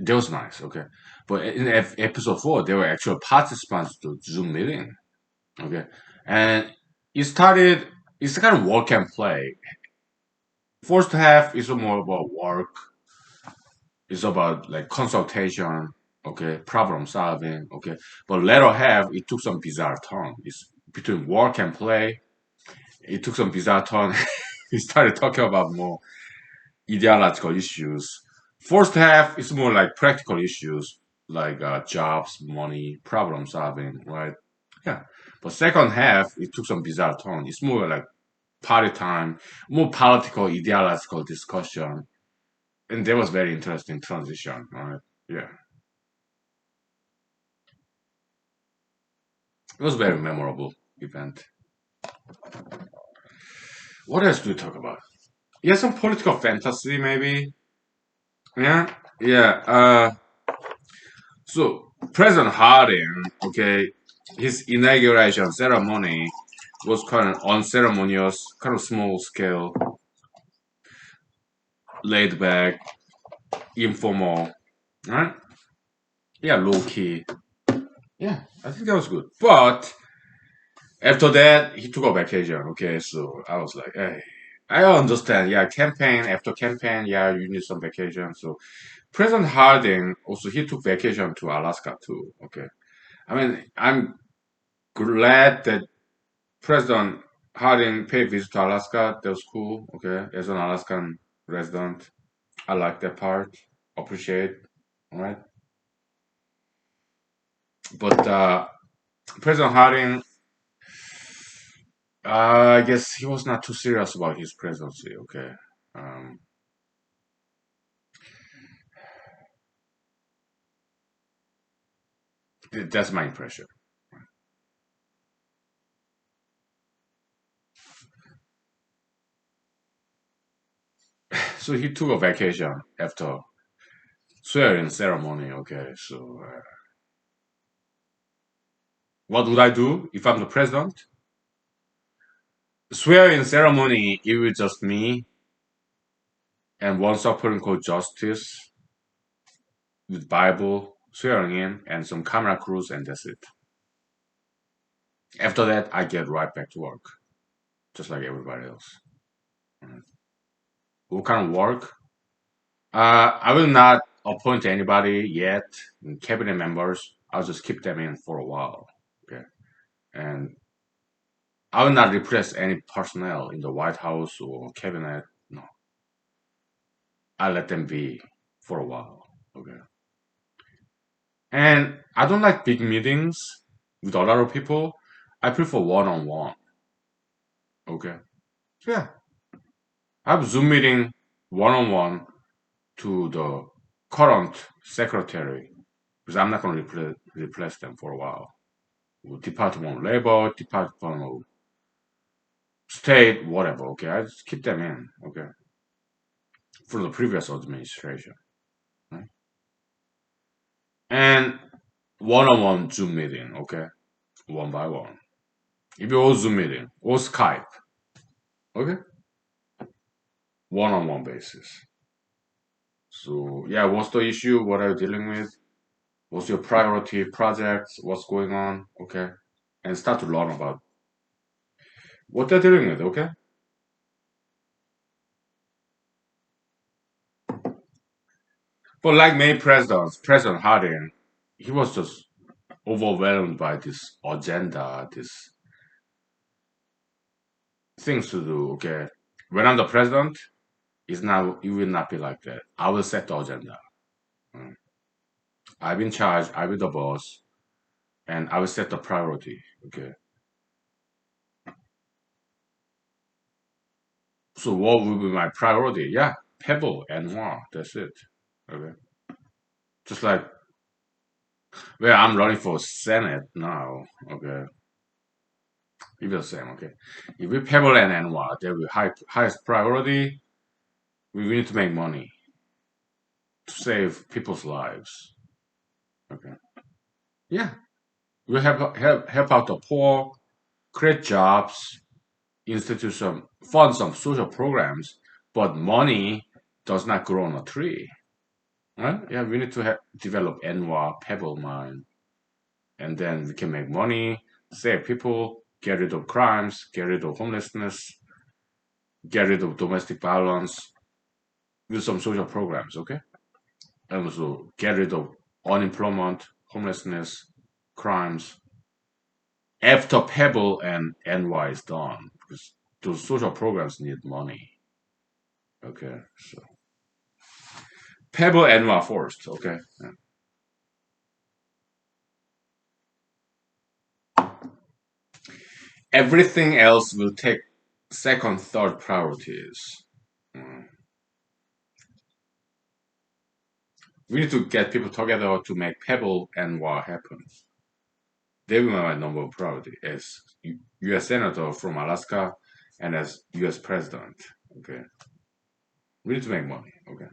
That was nice, okay? But in episode 4, there were actual participants to Zoom meeting, okay? And it started, it's kind of work and play. First half is more about work, it's about like consultation, okay, problem solving, okay. But later half, it took some bizarre turn. It's between work and play. It took some bizarre turn. We started talking about more ideological issues. First half is more like practical issues, like jobs, money, problem solving, right? Yeah. But second half, it took some bizarre turn. It's more like party time, more political, ideological discussion, and that was very interesting transition, right? Yeah. It was a very memorable event. What else do we talk about? Yeah, some political fantasy, maybe. Yeah, yeah. So President Harding, okay, his inauguration ceremony was kind of unceremonious, kind of small scale, laid back, informal, right? Yeah, low key. Yeah, I think that was good. But after that, he took a vacation. Okay, so I was like, hey, I understand. Yeah, campaign after campaign, yeah, you need some vacation. So President Harding also he took vacation to Alaska too. Okay, I mean, I'm glad that President Harding paid visit to Alaska. That was cool. Okay, as an Alaskan resident, I like that part. Appreciate. All right, but President Harding, I guess he was not too serious about his presidency. Okay, um, that's my impression. So he took a vacation after swearing ceremony. Okay, so what would I do if I'm the president? Swearing ceremony, it was just me and one Supreme Court justice with Bible swearing in and some camera crews, and that's it. After that, I get right back to work, just like everybody else. Mhm. What kind of work? I will not appoint anybody yet, cabinet members. I'll just keep them in for a while. Okay, and I will not replace any personnel in the White House or cabinet. No, I let them be for a while. Okay, and I don't like big meetings with a lot of people. I prefer one-on-one. Okay, so yeah, I have Zoom meeting one-on-one to the current secretary because I'm not going to replace them for a while. Department of Labor, Department of State, whatever. Okay, I just keep them in. Okay, for the previous administration, right? And one-on-one Zoom meeting. Okay, one by one. If you all Zoom meeting or Skype, okay, one-on-one basis. So yeah, what's the issue? What are you dealing with? What's your priority projects? What's going on? Okay, and start to learn about what they're dealing with. Okay, but like many presidents, President Harding, he was just overwhelmed by this agenda, this things to do. Okay, when I'm the president, it's not. It will not be like that. I will set the agenda. Mm. I'm in charge. I will be the boss, and I will set the priority. Okay. So what will be my priority? Yeah, Pebble and more. That's it. Okay. Just like well, I'm running for Senate now. Okay. It's the same. Okay. If we Pebble and Anwar, they will highest priority. We need to make money to save people's lives. Okay. Yeah. We help out the poor, create jobs, institute some fund some social programs, but money does not grow on a tree. Right? Yeah, we need to develop Enwa pebble mine, and then we can make money, save people, get rid of crimes, get rid of homelessness, get rid of domestic violence with some social programs. Okay, and also get rid of unemployment, homelessness, crimes after Pebble and NY is done because those social programs need money. Okay, so Pebble NY first. Okay, yeah. Everything else will take second, third priorities. Mm. We need to get people together to make Pebble NY happen. They will be my number one priority as U.S. Senator from Alaska and as U.S. President. Okay, we need to make money. Okay,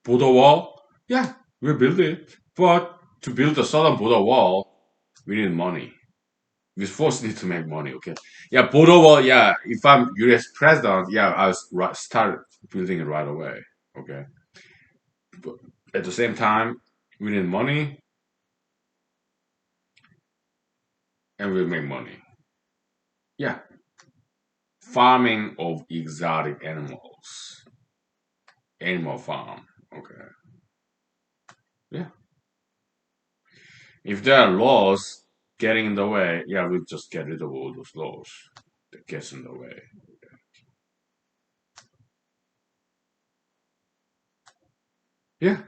border wall. Yeah, we'll build it, but to build the southern border wall, we need money. We first need to make money. Okay, yeah, border wall. Yeah, if I'm U.S. President, yeah, start building it right away. Okay, but at the same time, we need money and we'll make money. Yeah, farming of exotic animals, animal farm. Okay, yeah. If there are laws getting in the way, yeah, we'll just get rid of all those laws that gets in the way. Yeah,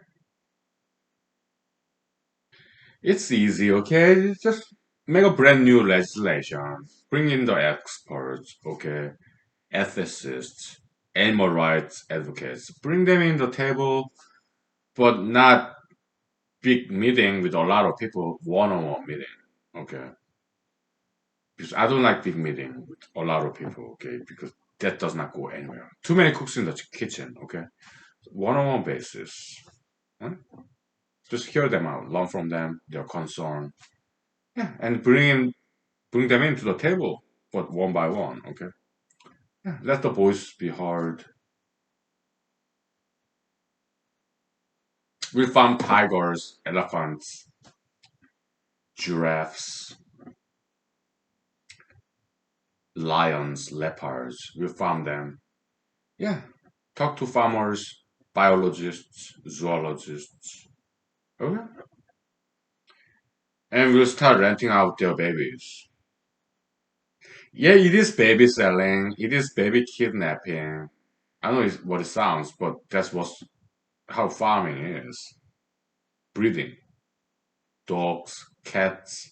it's easy. Okay, just make a brand new legislation, bring in the experts. Okay, ethicists, animal rights advocates, bring them in the table, but not big meeting with a lot of people, one-on-one meeting. Okay, because I don't like big meeting with a lot of people. Okay, because that does not go anywhere. Too many cooks in the kitchen. Okay, one-on-one basis. Huh? Just hear them out, learn from them, their concern, yeah, and bring them into the table, but one by one. Okay, yeah, let the voice be heard. We found tigers, elephants, giraffes, lions, leopards. We found them. Yeah, talk to farmers, biologists, zoologists. Okay, and we'll start renting out their babies. Yeah, it is baby selling. It is baby kidnapping. I know it's what it sounds, but that's how farming is. Breeding, dogs, cats.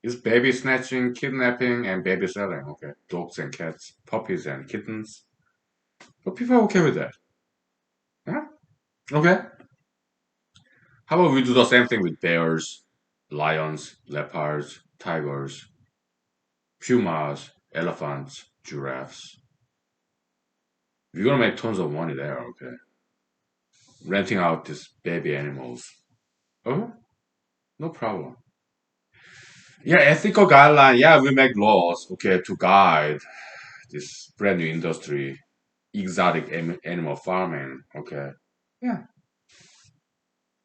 It's baby snatching, kidnapping, and baby selling. Okay, dogs and cats, puppies and kittens. But people are okay with that. Yeah. Okay. How about we do the same thing with bears, lions, leopards, tigers, pumas, elephants, giraffes? We're gonna make tons of money there. Okay, renting out these baby animals. Oh, no problem. Yeah, ethical guideline. Yeah, we make laws, okay, to guide this brand new industry, exotic animal farming. Okay. Yeah.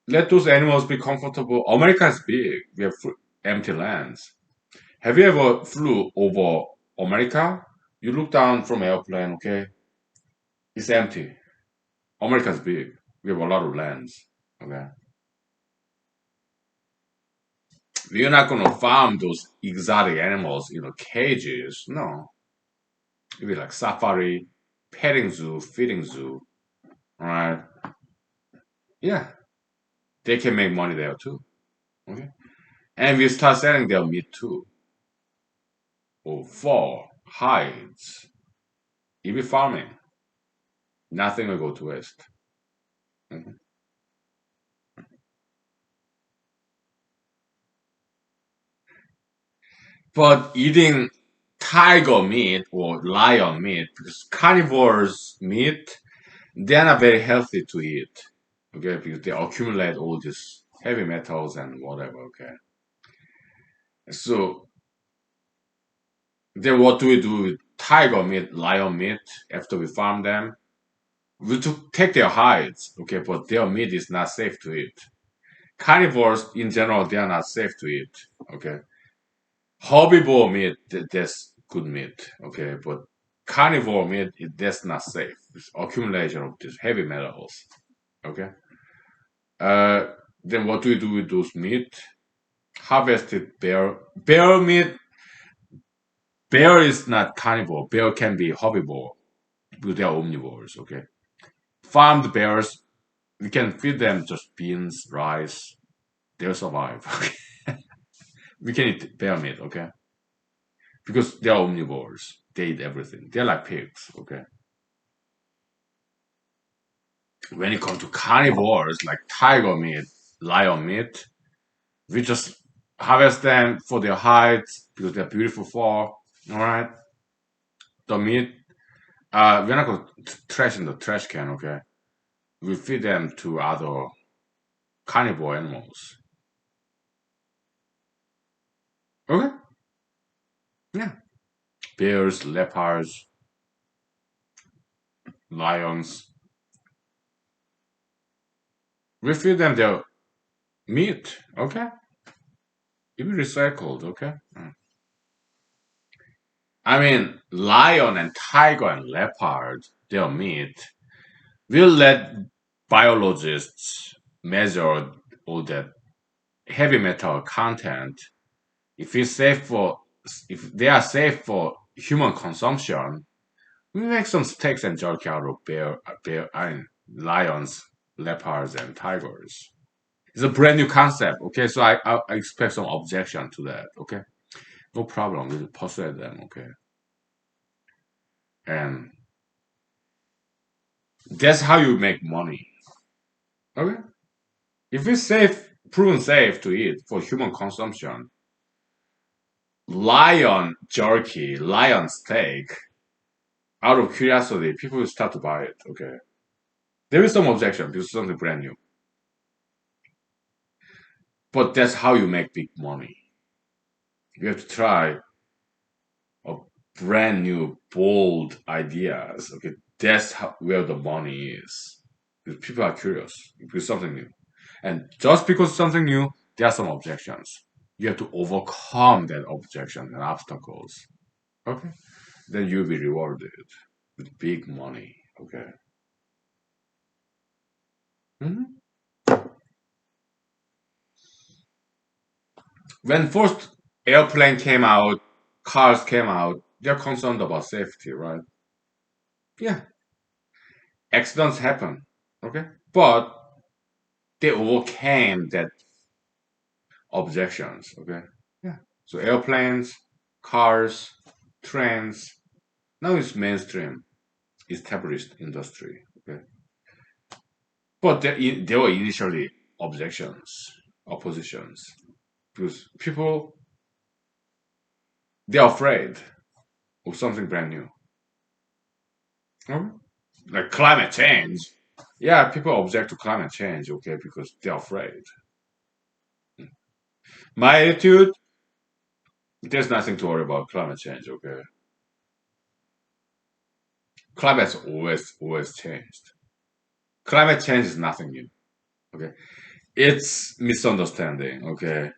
Let those animals be comfortable. America is big. We have empty lands. Have you ever flew over America? You look down from airplane, okay? It's empty. America's big. We have a lot of lands. Okay. We're not gonna farm those exotic animals in cages. No. It'd be like safari, petting zoo, feeding zoo. Alright. Yeah. They can make money there too. Okay. And we start selling their meat too. Or fur, hides. Even farming. Nothing will go to waste. Mhm. But eating tiger meat or lion meat, because carnivores meat, they're not very healthy to eat. Okay, because they accumulate all these heavy metals and whatever. Okay. So then what do we do with tiger meat, lion meat after we farm them? We to take their hides, okay, but their meat is not safe to eat. Carnivores in general, they are not safe to eat. Okay. Herbivore meat, that's good meat. Okay, but carnivore meat, that's not safe. It's accumulation of these heavy metals. Okay. Uh, then what do we do with those meat? Harvested bear meat. Bear is not carnivore. Bear can be herbivore, but they are omnivores. Okay. Farmed bears, we can feed them just beans, rice. They'll survive. We can eat bear meat. Okay, because they are omnivores. They eat everything. They're like pigs. Okay. When it comes to carnivores like tiger meat, lion meat, we just harvest them for their hides because they're beautiful for. All right, the meat. We're not gonna trash in the trash can. Okay, we feed them to other carnivore animals. Okay, yeah, bears, leopards, lions. We feed them their meat. Okay, it be recycled. Okay. I mean, lion and tiger and leopard, their meat. We'll let biologists measure all that heavy metal content. If it's safe for, if they are safe for human consumption, we make some steaks and jerky out of I mean, lions, leopards, and tigers. It's a brand new concept. Okay, so I expect some objection to that. Okay, no problem. We'll persuade them. Okay, and that's how you make money. Okay, if it's safe, proven safe to eat for human consumption, lion jerky, lion steak, out of curiosity, people will start to buy it. Okay, there is some objection because it's something brand new, but that's how you make big money. You have to try a brand new, bold ideas. Okay, that's where the money is. Because people are curious because something new, and just because something new, there are some objections. You have to overcome that objection and obstacles. Okay, then you'll be rewarded with big money. Okay. Mhm. When first airplane came out, cars came out, they're concerned about safety, right? Yeah, accidents happen. Okay, but they overcame that objections. Okay, yeah. So airplanes, cars, trains. Now it's mainstream, established industry. Okay, but there were initially objections, oppositions, because people they're afraid of something brand new. Mhm. Like climate change. Yeah, people object to climate change, okay, because they're afraid. My attitude, there's nothing to worry about climate change, okay? Climate's always changed. Climate change is nothing new, okay? It's misunderstanding, okay?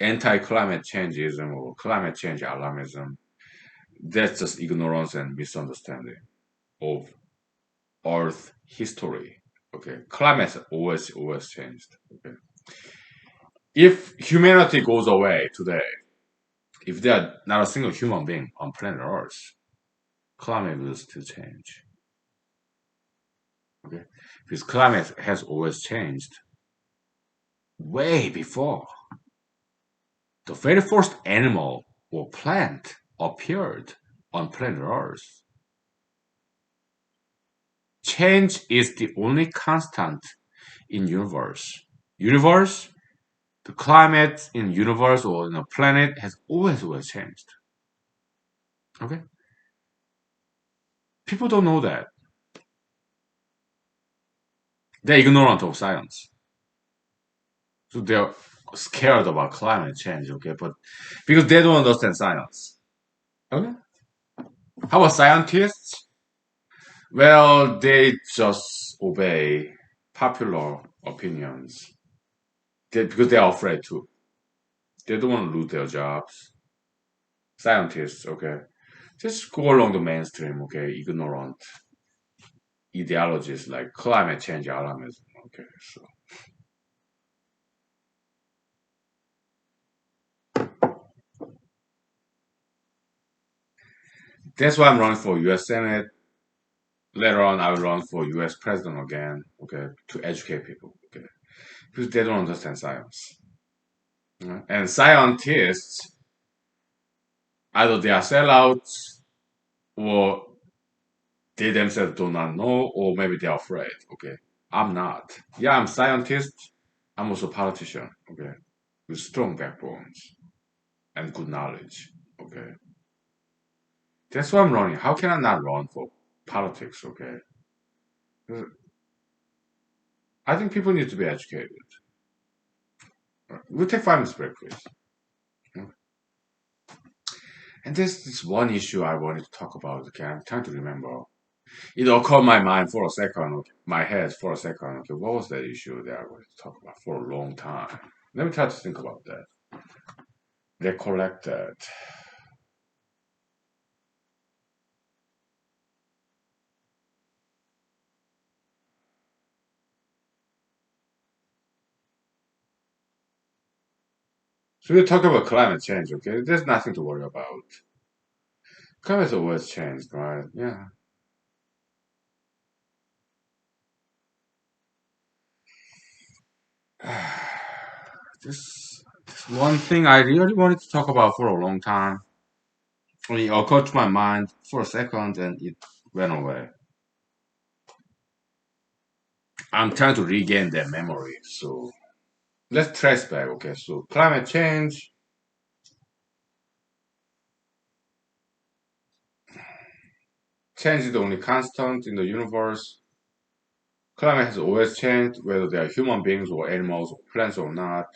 Anti-climate changeism or climate change alarmism, that's just ignorance and misunderstanding of Earth history, okay? Climate's always changed, okay? If humanity goes away today, if there are not a single human being on planet Earth, climate will still change. Okay, because climate has always changed way before the very first animal or plant appeared on planet Earth. Change is the only constant in universe. Universe, the climate in universe or in a planet has always changed. Okay, people don't know that. They're ignorant of science. So they're scared about climate change, okay? But because they don't understand science. Okay. How about scientists? Well, they just obey popular opinions. Because they're afraid too. They don't want to lose their jobs. Scientists, okay. Just go along the mainstream, okay? Ignorant ideologies like climate change alarmism. Okay, so that's why I'm running for US Senate. Later on, I will run for US President again, okay, to educate people, okay, because they don't understand science. And scientists, either they are sellouts or they themselves do not know, or maybe they're afraid, okay. I'm not. Yeah, I'm scientist. I'm also politician, okay. with strong backbones and good knowledge. Okay, that's why I'm running. How can I not run for politics? Okay, I think people need to be educated. We'll take 5 minutes break, please. And there's this one issue I wanted to talk about. Okay, I'm trying to remember. It occurred my mind for a second. Okay, my head for a second. Okay, what was that issue that I wanted to talk about for a long time? Let me try to think about that. Recollect that. So we're talking about climate change. Okay, there's nothing to worry about. Climate's always changed, right? Yeah. This one thing I really wanted to talk about for a long time. It occurred to my mind for a second and it went away. I'm trying to regain that memory. So let's trace back. Okay, so climate change. Change is the only constant in the universe. Climate has always changed, whether they are human beings or animals or plants or not.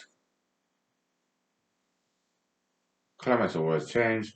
Climate has always changed.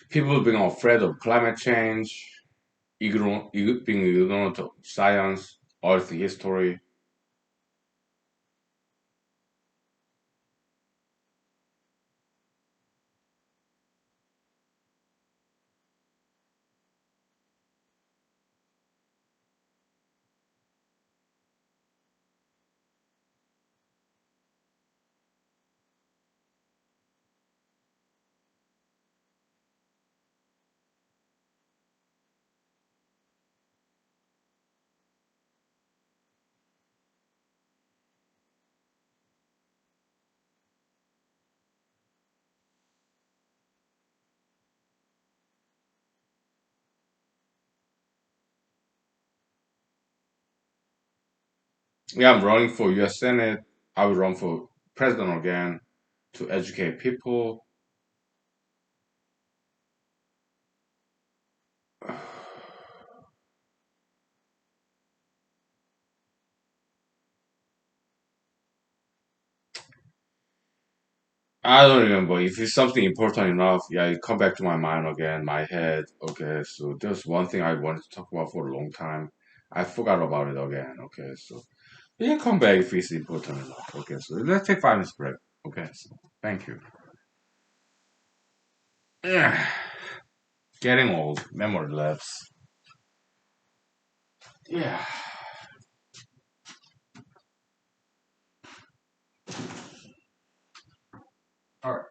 People being afraid of climate change, being ignorant of science, earth history. Yeah, I'm running for U.S. Senate. I will run for president again to educate people. I don't remember. If it's something important enough, yeah, it come back to my mind again, my head. Okay, so there's one thing I wanted to talk about for a long time. I forgot about it again. Okay, so we can come back if it's important enough. Okay, so let's take 5 minutes break. Okay, so thank you. Yeah, getting old, memory lapse. Yeah. All right.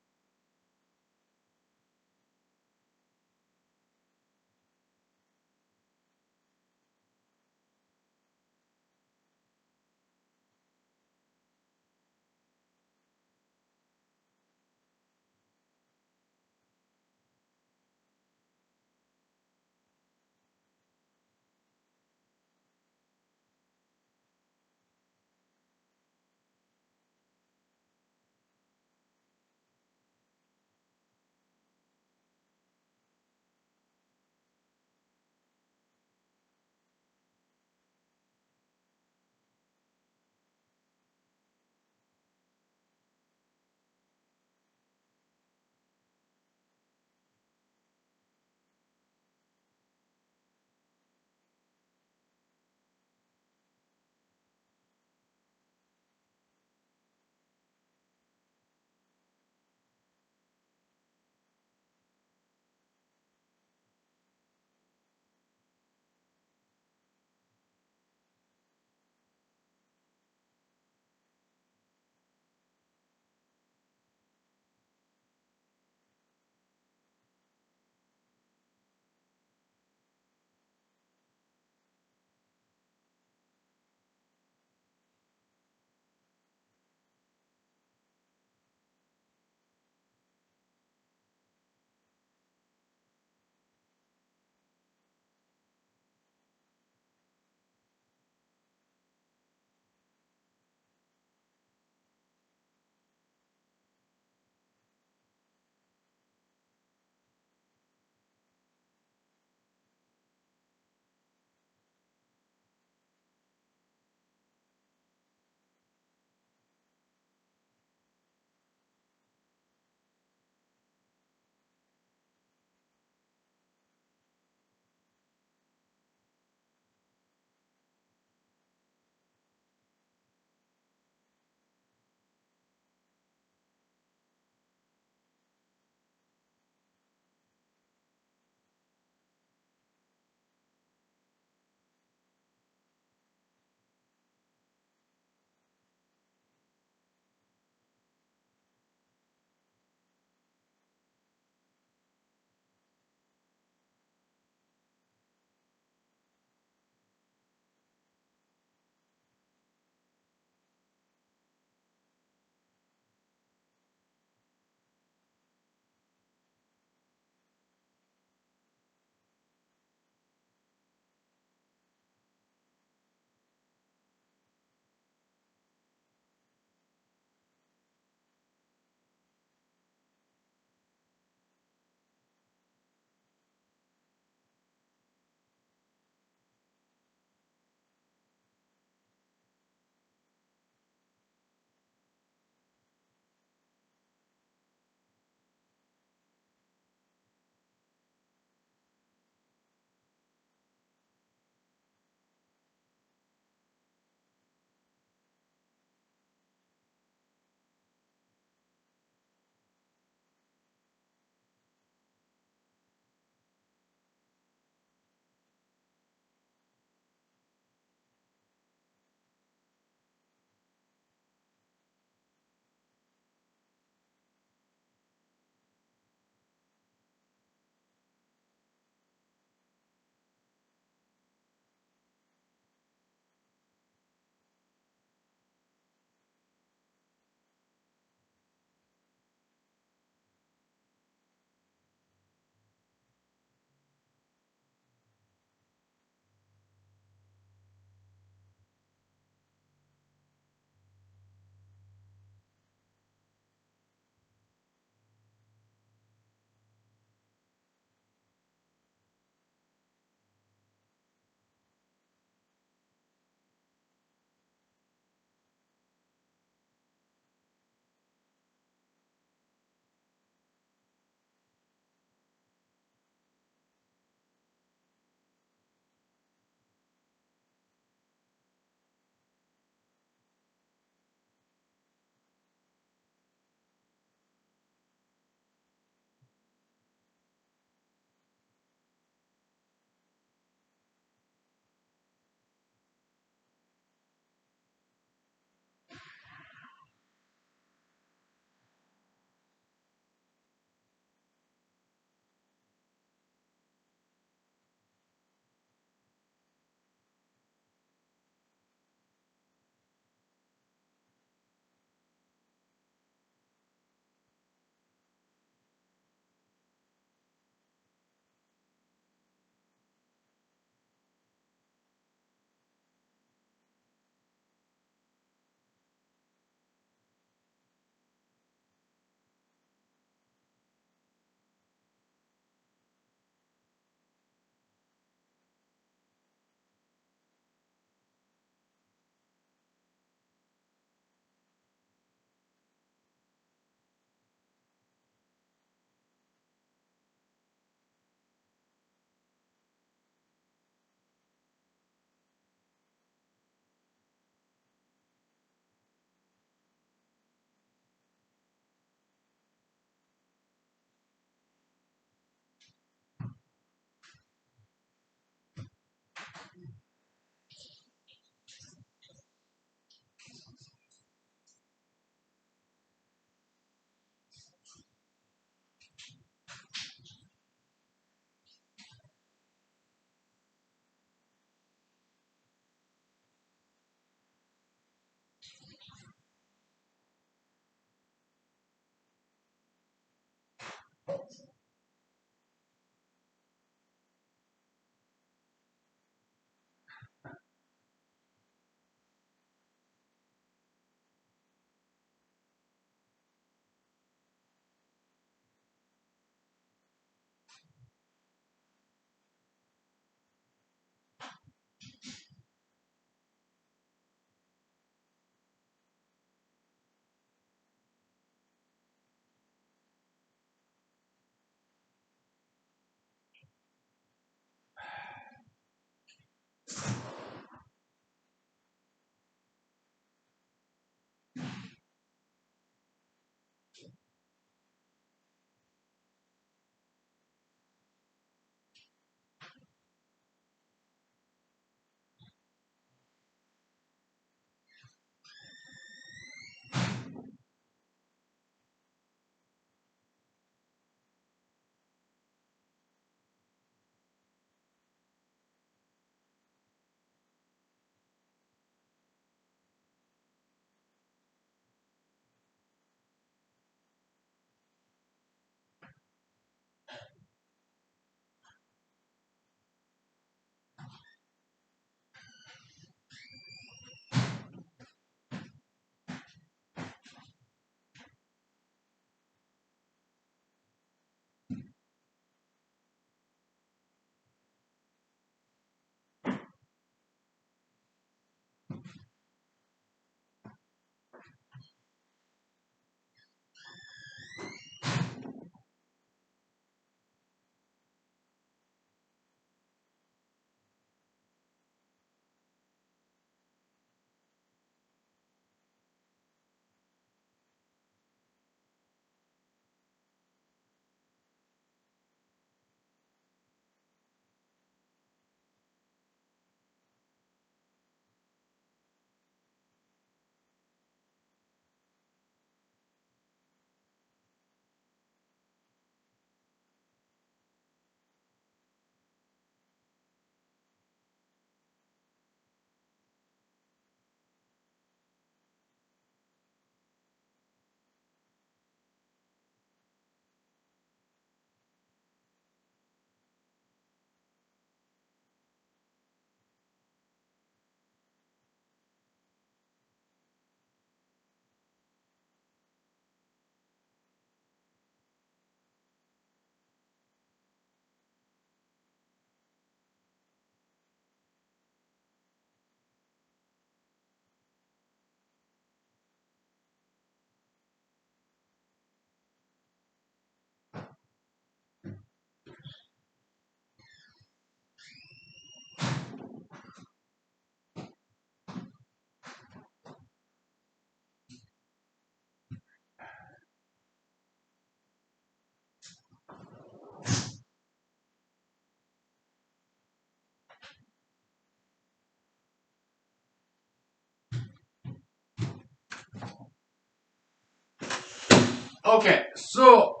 Okay, so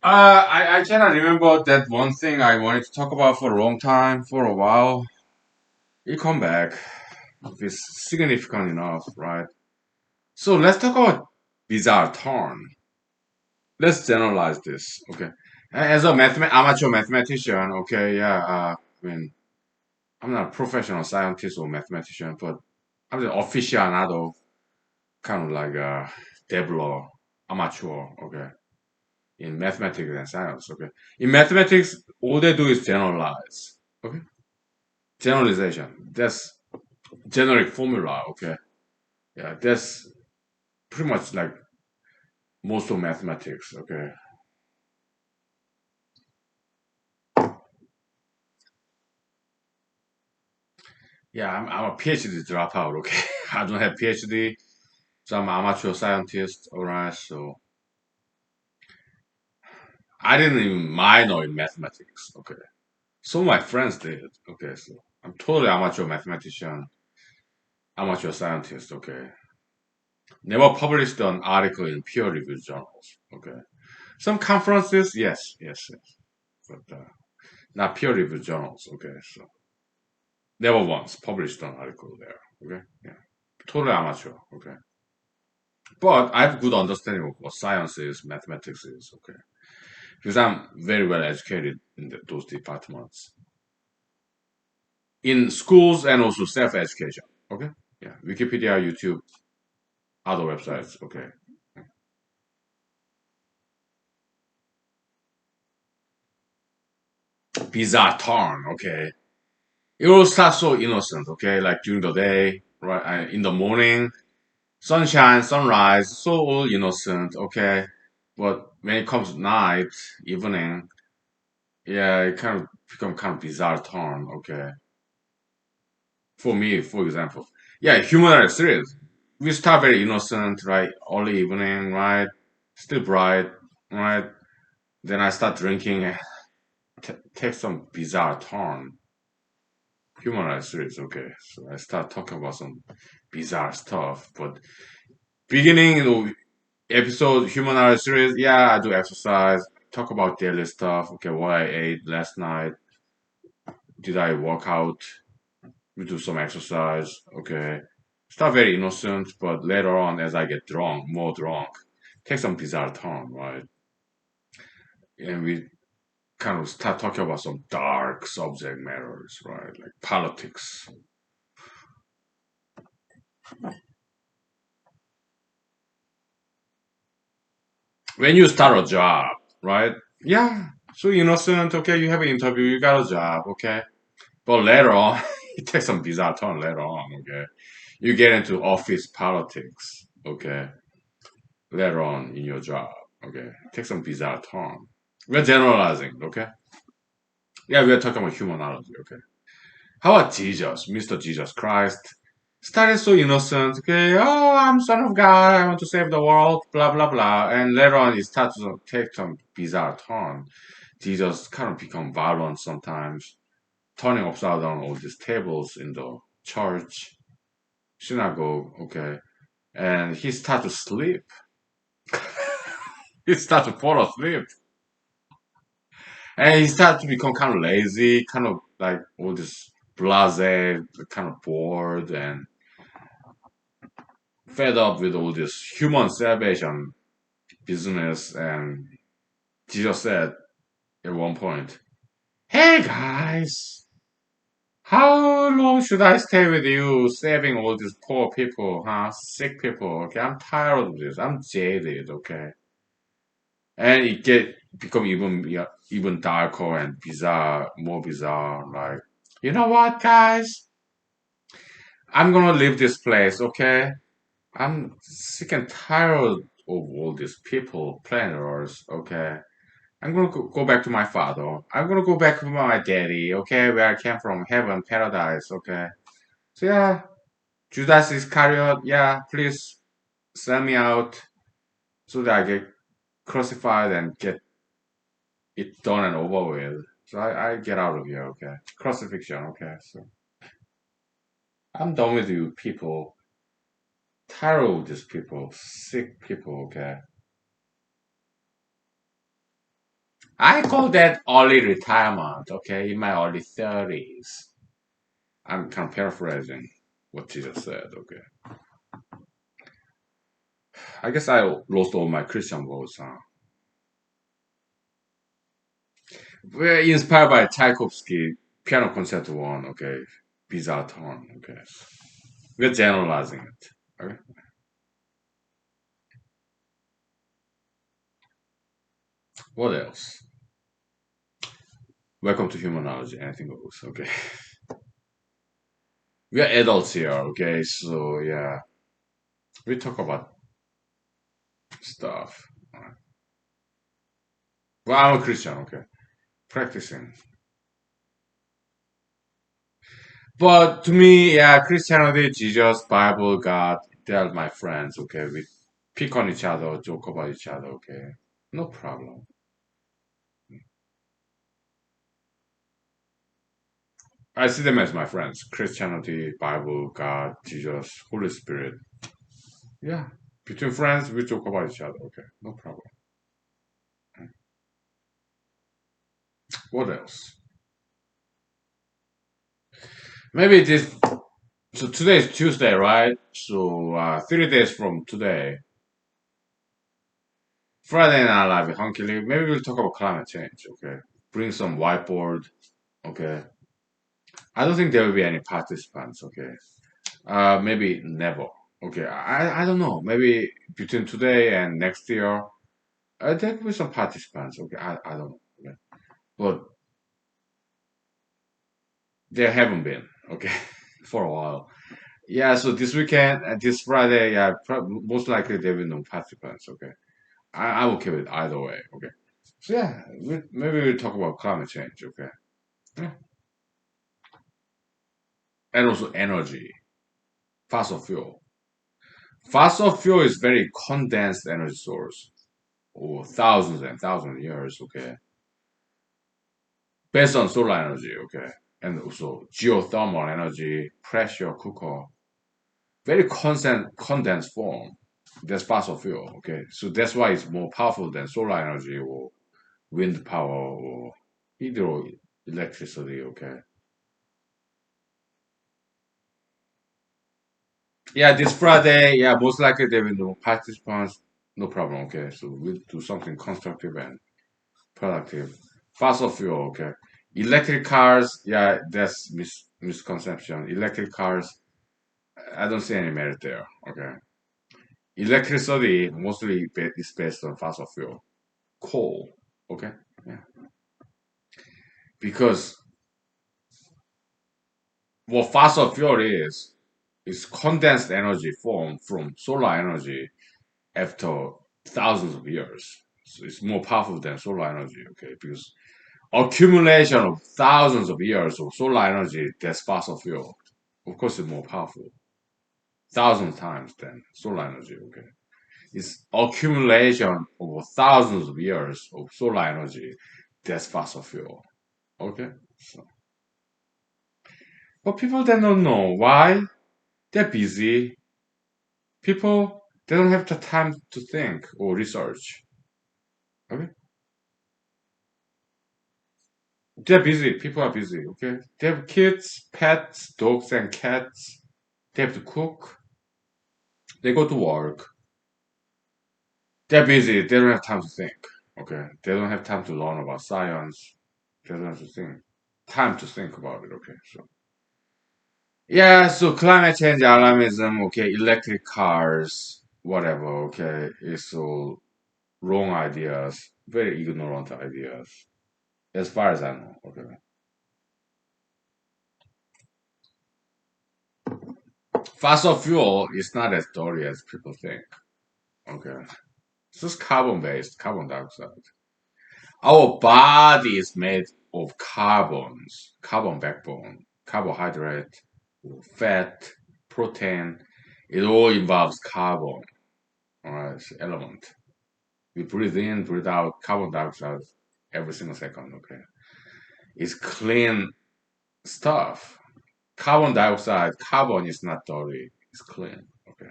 I cannot remember that one thing I wanted to talk about for a long time, for a while. It come back. It's significant enough, right? So let's talk about bizarre turn. Let's generalize this, okay? As a amateur mathematician, okay, yeah, I mean, I'm not a professional scientist or mathematician, but I'm the aficionado, kind of like a dabbler, amateur, okay, in mathematics and science, okay? In mathematics, all they do is generalize, okay? Generalization. That's generic formula, okay? Yeah, that's pretty much like most of mathematics, okay? Yeah, I'm a PhD dropout, okay? I don't have PhD, so I'm an amateur scientist, alright? So I didn't even minor in mathematics, okay? Some of my friends did, okay? So I'm totally amateur mathematician, amateur scientist, okay? Never published an article in peer-reviewed journals, okay? Some conferences, yes, yes, yes, but not peer-reviewed journals, okay? So never once published an article there, okay? Yeah, totally amateur, okay? But I have good understanding of what science is, mathematics is, okay? Because I'm very well educated in those departments in schools and also self-education. Okay, yeah, Wikipedia, YouTube, other websites. Okay, bizarre turn. Okay, it all starts so innocent. Okay, like during the day, right? In the morning, sunshine, sunrise, so all innocent. Okay, but when it comes to night, evening, yeah, it kind of become kind of bizarre turn. Okay, for me, for example, yeah, human series. We start very innocent, right? Early evening, right? Still bright, right? Then I start drinking, take some bizarre turn. Human series, okay. So I start talking about some bizarre stuff. But beginning, episode human series, yeah, I do exercise, talk about daily stuff. Okay, what I ate last night. Did I work out? We do some exercise. Okay. Start very innocent, but later on, as I get drunk, more drunk, take some bizarre turn, right? And we kind of start talking about some dark subject matters, right? Like politics. When you start a job, right? Yeah, so innocent. Okay, you have an interview, you got a job. Okay, but later on, it takes some bizarre turn. Later on, okay, you get into office politics. Okay, later on in your job. Okay, take some bizarre turn. We're generalizing. Okay, yeah, we're talking about humanology. Okay, how about Jesus, Mr. Jesus Christ? Started so innocent, okay, oh, I'm son of God, I want to save the world, blah, blah, blah. And later on, it starts to take some bizarre turn. Jesus kind of become violent sometimes, turning upside down all these tables in the church, synagogue, okay. And he start to sleep. He start to fall asleep. And he start to become kind of lazy, kind of like all this blase, kind of bored and fed up with all this human salvation business. And Jesus said at one point, "Hey guys, how long should I stay with you saving all these poor people, huh? Sick people, okay? I'm tired of this. I'm jaded, okay?" And it get become even, yeah, even darker and bizarre, more bizarre. Like, you know what, guys? I'm gonna leave this place, okay? I'm sick and tired of all these people, planners, okay? I'm gonna go back to my father. I'm gonna go back to my daddy, okay? Where I came from, heaven, paradise, okay? So yeah, Judas Iscariot, yeah, please send me out so that I get crucified and get it done and over with. So I get out of here, okay? Crucifixion, okay? So I'm done with you people. Tired of these people, sick people, okay? I call that early retirement, okay, in my early 30s. I'm kind of paraphrasing what Jesus said, okay. I guess I lost all my Christian votes, huh? We're inspired by Tchaikovsky, Piano Concerto 1, okay, Bizarre Turn, okay. We're generalizing it, okay. What else? Welcome to humanology, anything goes, okay. We're adults here, okay, so yeah, we talk about stuff. Well, I'm a Christian, okay, practicing. But to me, yeah, Christianity, Jesus, Bible, God, they're my friends, okay? We pick on each other, joke about each other, okay? No problem. I see them as my friends. Christianity, Bible, God, Jesus, Holy Spirit. Yeah. Between friends, we joke about each other, okay? No problem. What else? Maybe this. So today is Tuesday, right? So 3 days from today, Friday Night Live, Hunky Lee. Maybe we'll talk about climate change, okay? Bring some whiteboard, okay? I don't think there will be any participants. Okay, maybe never. Okay, I don't know. Maybe between today and next year, there will be some participants. Okay, I don't know. Okay? But there haven't been. Okay, for a while. Yeah, so this weekend, this Friday, yeah, most likely there will be no participants. Okay, I'm okay with either way. Okay, so yeah, maybe we'll talk about climate change. Okay, yeah. And also energy, fossil fuel. Fossil fuel is very condensed energy source over thousands and thousands of years, okay, based on solar energy, okay, and also geothermal energy, pressure cooker, very condensed form. That's fossil fuel, okay, so that's why it's more powerful than solar energy or wind power or hydroelectricity, okay. Yeah, this Friday, yeah, most likely there will be no participants, no problem, okay, so we'll do something constructive and productive. Fossil fuel, okay. Electric cars, yeah, that's misconception. Electric cars, I don't see any merit there, okay. Electricity mostly is based on fossil fuel, coal, okay. Yeah, because what fossil fuel is condensed energy formed from solar energy after thousands of years. So it's more powerful than solar energy, okay, because accumulation of thousands of years of solar energy that's fossil fuel. Of course, it's more powerful, thousand times than solar energy. Okay, it's accumulation over thousands of years of solar energy that's fossil fuel. Okay, so but people they don't know why they're busy. People they don't have the time to think or research. Okay, they're busy. People are busy. Okay, they have kids, pets, dogs, and cats. They have to cook. They go to work. They're busy. They don't have time to think. Okay. They don't have time to learn about science. They don't have to think. Time to think about it. Okay. So yeah. So climate change alarmism. Okay. Electric cars. Whatever. Okay. It's all wrong ideas. Very ignorant ideas. As far as I know. Okay. Fossil fuel is not as dirty as people think. Okay. It's just carbon based, carbon dioxide. Our body is made of carbons, carbon backbone, carbohydrate, fat, protein. It all involves carbon, all right, it's element. We breathe in, breathe out carbon dioxide every single second, okay? It's clean stuff. Carbon dioxide, carbon is not dirty, it's clean, okay?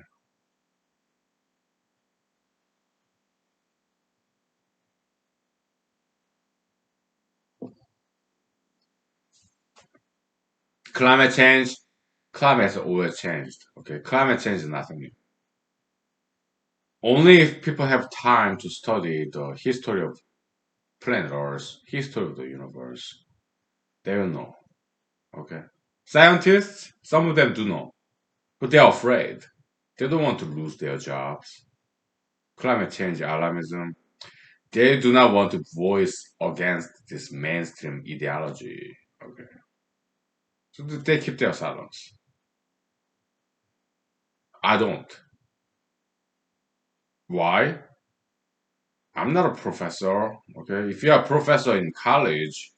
Climate change, climate has always changed. Okay, climate change is nothing new. Only if people have time to study the history of planet Earth, history of the universe, they will know. Okay, scientists, some of them do know, but they are afraid. They don't want to lose their jobs. Climate change alarmism. They do not want to voice against this mainstream ideology. Okay, so they keep their silence. I don't. Why? I'm not a professor. Okay, if you're a professor in college,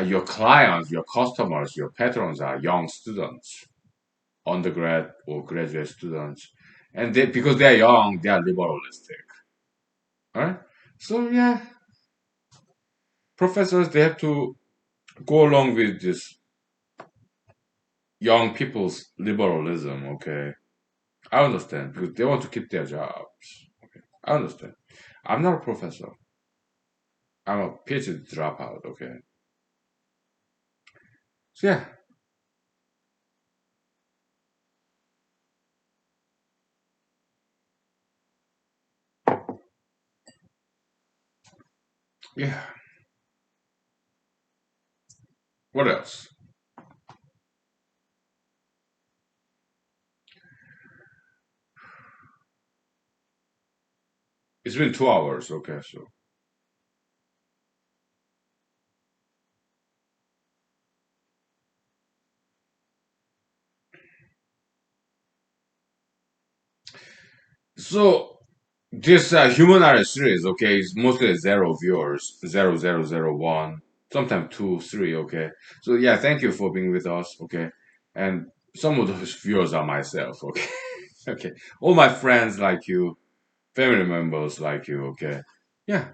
your clients, your customers, your patrons are young students, undergrad or graduate students, and they, because they're young, they are liberalistic. All right. So yeah, professors they have to go along with this young people's liberalism. Okay, I understand because they want to keep their jobs. I understand. I'm not a professor. I'm a PhD dropout. Okay. So yeah, yeah. What else? It's been 2 hours. Okay, so so this humanology series, okay, is mostly zero viewers, 0001, sometimes 2, 3, okay. So yeah, thank you for being with us, okay. And some of those viewers are myself, okay. Okay, all my friends like you, family members like you, okay. Yeah,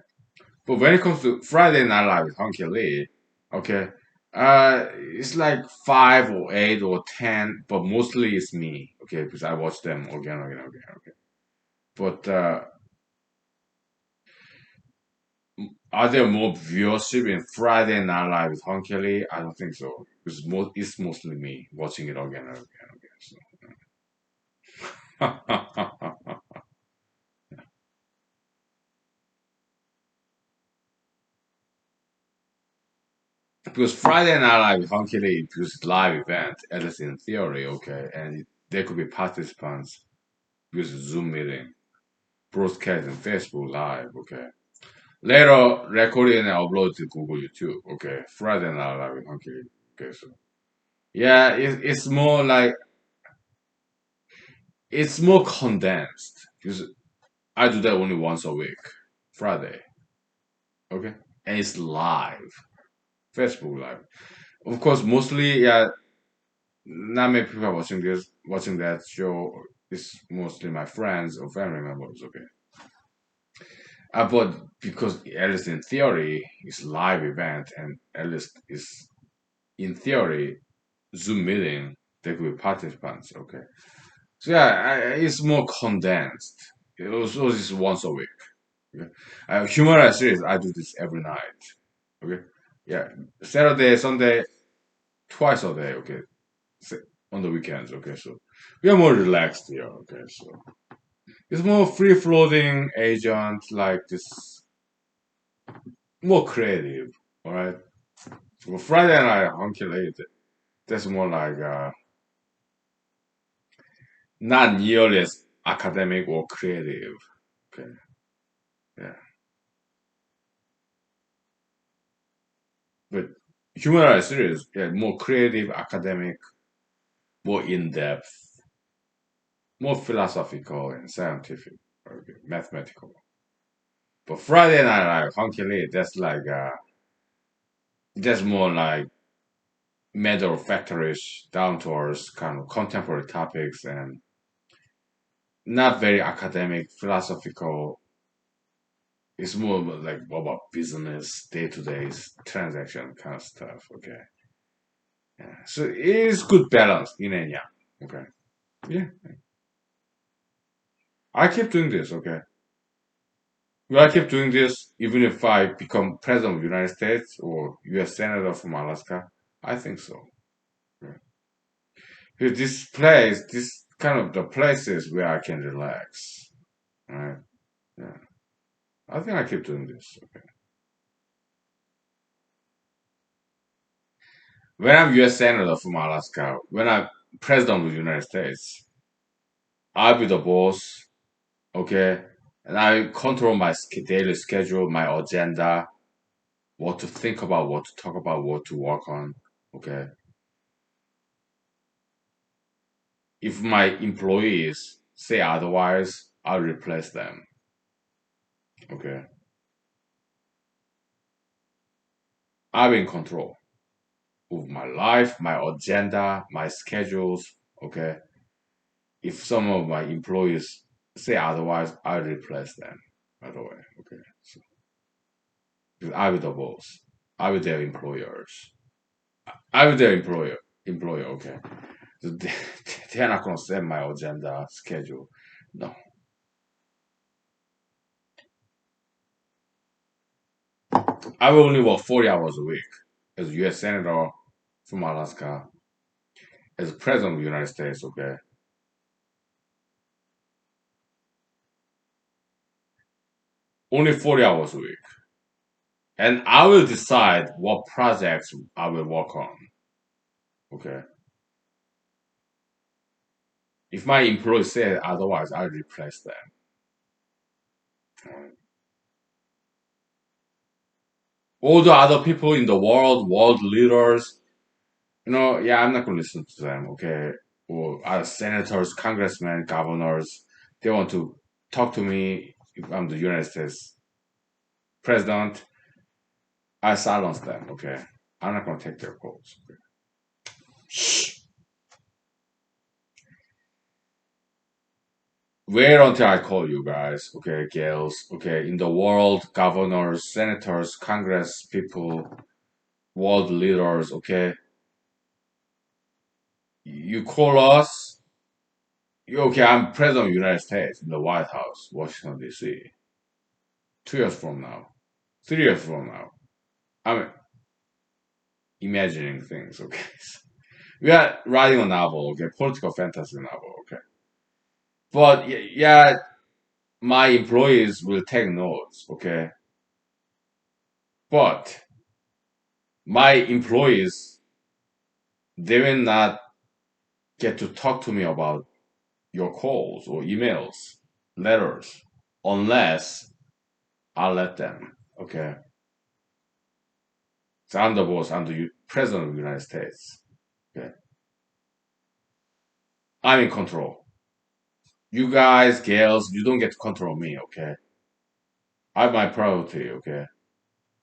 but when it comes to Friday Night Live with Hunky Lee, okay, it's like 5 or 8 or 10, but mostly it's me, okay, because I watch them again, again, again, okay. But are there more viewership in Friday Night Live with Hon Kelly? I don't think so. It's mostly me watching it again and again and again. So. Because Friday Night Live with Hon Kelly is live event, at least in theory, okay, and there could be participants because Zoom meeting, broadcast and Facebook Live, okay. Later, recording and upload to Google YouTube, okay. Friday Night Live with Hon Kelly, okay. So yeah, it's more like it's more condensed because I do that only once a week, Friday. Okay, and it's live, Facebook Live. Of course, mostly, yeah, not many people are watching this, watching that show. It's mostly my friends or family members. Okay, but because at least in theory, it's live event, and at least it's in theory Zoom meeting. There could be participants. Okay, so yeah, it's more condensed. It also is once a week. Okay? Humor series, I do this every night. Okay, yeah, Saturday, Sunday, twice a day. Okay, on the weekends. Okay, so we are more relaxed here. Okay, so it's more free floating agent like this, more creative. All right. So Friday night hunky late. That's more like not nearly as academic or creative. Okay, yeah, but humor series, yeah, more creative, academic, more in depth, more philosophical and scientific, okay, mathematical. But Friday Night Live, Hunky Lee, that's more like matter of factorish, down to earth kind of contemporary topics and not very academic, philosophical. It's more like about business, day to day transaction kind of stuff. Okay, yeah. So it is good balance in and yang. Okay, yeah. I keep doing this. Okay, will I keep doing this even if I become president of the United States or U.S. senator from Alaska? I think so. Because this place, this kind of the places where I can relax. Right? Yeah. I think I keep doing this. Okay. When I'm U.S. Senator from Alaska, when I'm President of the United States, I'll be the boss. Okay. And I control my daily schedule, my agenda, what to think about, what to talk about, what to work on. Okay. If my employees say otherwise, I'll replace them. Okay. I'm in control of my life, my agenda, my schedules. Okay. If some of my employees say otherwise, I'll replace them. By the way. Okay. So, because I'll be the boss. I'll be their employers. I'll be their employer. Employer. Okay. So they're not gonna set my agenda schedule. No. I will only work 40 hours a week as a U.S. Senator from Alaska, as President of the United States, okay? Only 40 hours a week. And I will decide what projects I will work on, okay? If my employees say otherwise, I'll replace them. Alright. All the other people in the world leaders, yeah, I'm not going to listen to them, okay? Or other senators, congressmen, governors, they want to talk to me if I'm the United States president. I silence them, okay? I'm not going to take their calls. Okay? Shh. Wait until I call you guys, okay, girls, okay? In the world, governors, senators, congress people, world leaders, okay? You call us, okay, I'm president of the United States in the White House, Washington, D.C. 2 years from now, 3 years from now. I'm imagining things, okay? We are writing a novel, okay? Political fantasy novel, okay? But yeah, my employees will take notes, okay? But my employees, they will not get to talk to me about your calls or emails, letters, unless I let them, okay? So I'm the boss, I'm the president of the United States, okay? I'm in control. You guys, girls, you don't get to control me, okay? I have my priority, okay?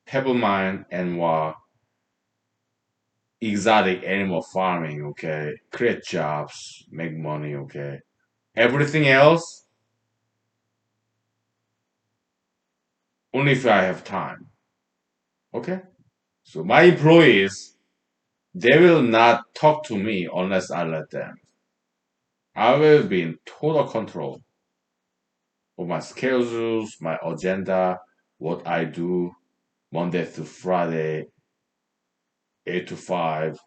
Pebble mine and what exotic animal farming, okay? Create jobs, make money, okay? Everything else, only if I have time, okay? So my employees, they will not talk to me unless I let them. I will be in total control of my schedules, my agenda, what I do Monday through Friday, 8 to 5,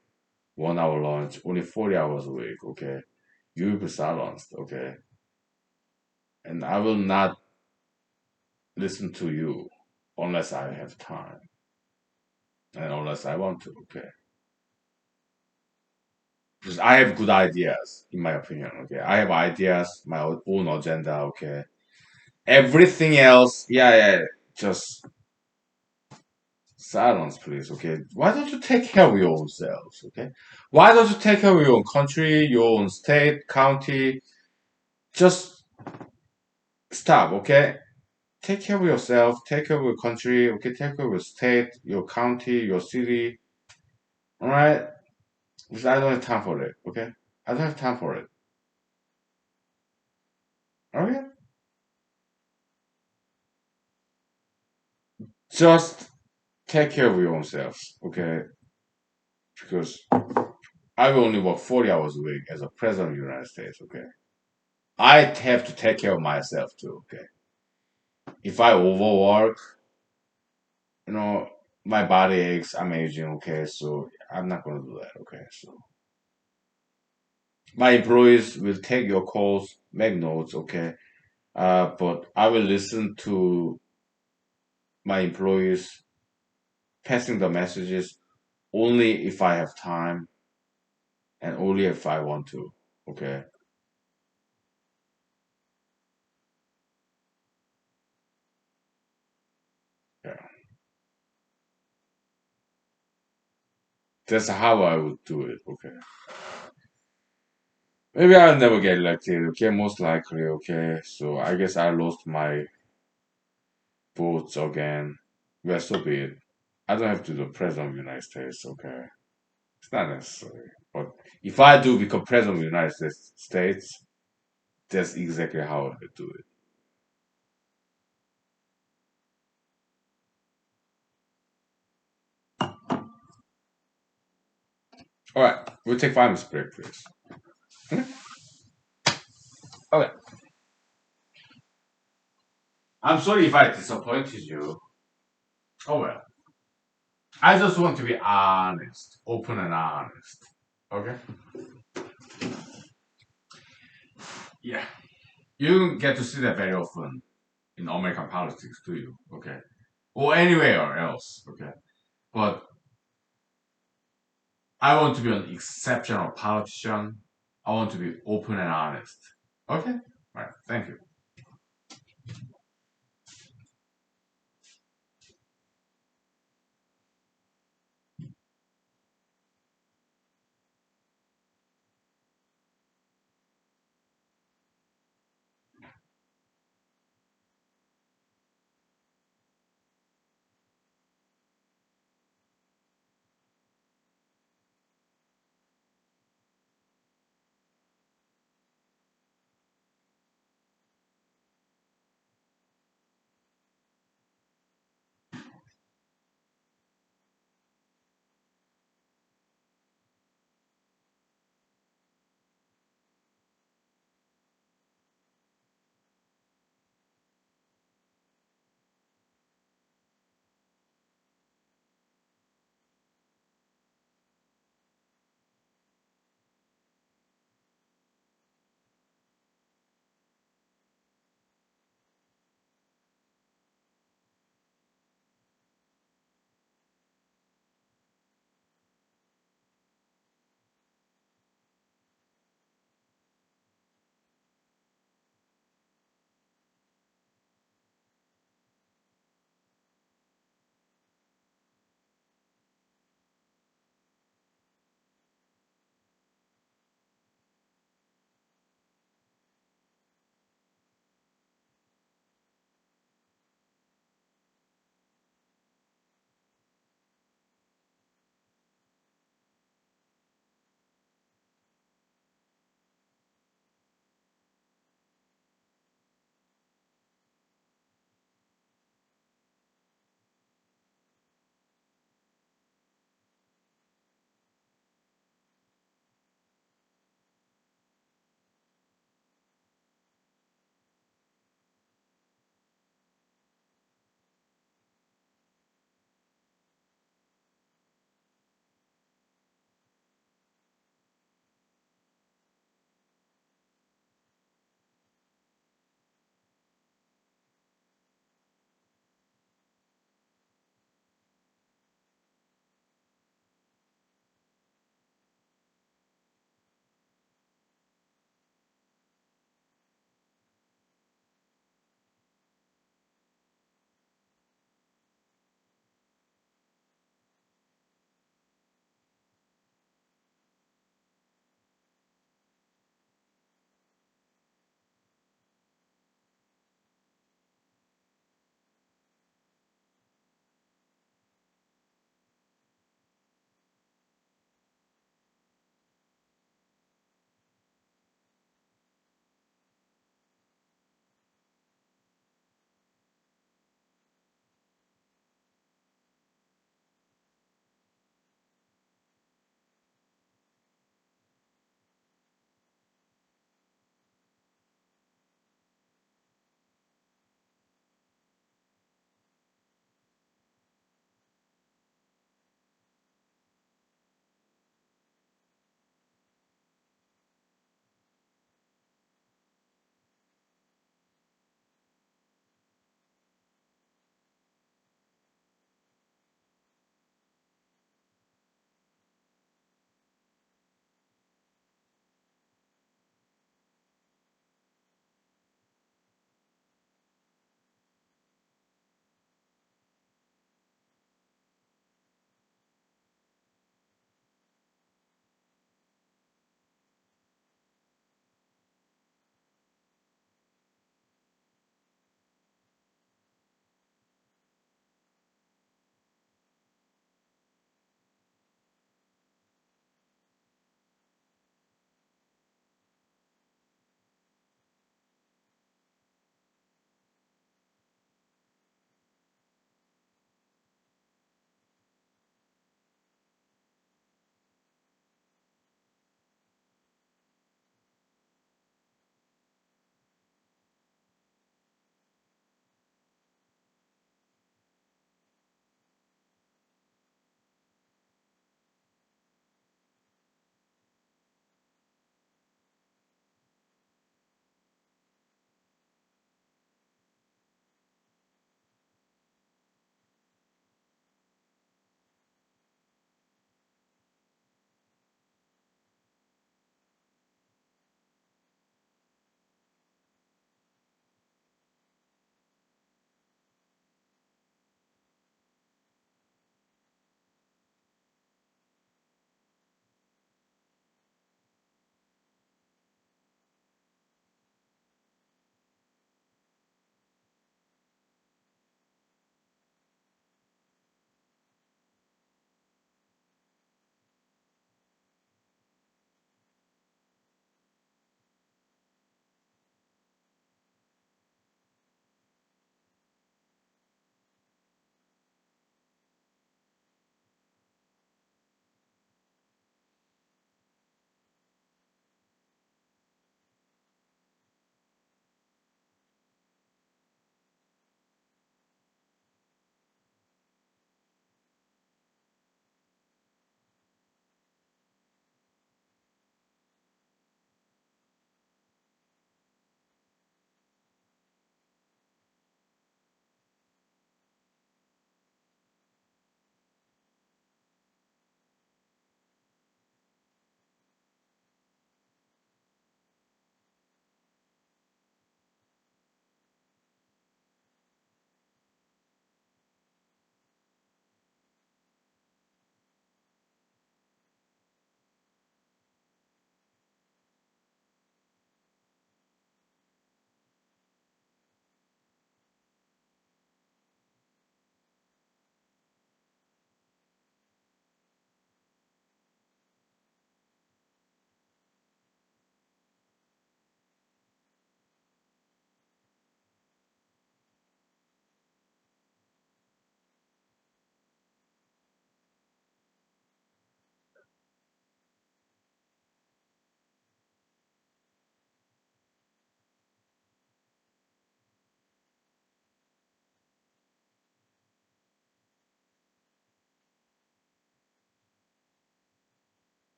1 hour lunch, only 40 hours a week, okay? You will be silenced, okay? And I will not listen to you unless I have time and unless I want to, okay? Because I have good ideas, in my opinion, okay? I have ideas, my own agenda, okay? Everything else, yeah, just silence, please, okay? Why don't you take care of your own selves, okay? Why don't you take care of your own country, your own state, county? Just stop, okay? Take care of yourself, take care of your country, okay? Take care of your state, your county, your city, all right? Because I don't have time for it, okay? I don't have time for it, okay? Just take care of your own selves, okay? Because I will only work 40 hours a week as a president of the United States, okay? I have to take care of myself too, okay? If I overwork, you know, my body aches, I'm aging, okay? So I'm not gonna do that, okay? So My employees will take your calls, make notes, okay? But I will listen to my employees passing the messages only if I have time and only if I want to, okay? Yeah. That's how I would do it, okay? Maybe I'll never get elected, okay? Most likely, okay? So I guess I lost my votes again. Well, so be it. I don't have to be the president of the United States, okay? It's not necessary. But if I do become president of the United States, that's exactly how I would do it. All right, we'll take 5 minutes break, please. Okay. I'm sorry if I disappointed you. Oh well. I just want to be honest, open and honest. Okay? Yeah. You don't get to see that very often in American politics, do you? Okay. Or anywhere else. Okay. But I want to be an exceptional politician. I want to be open and honest. Okay? All right. Thank you.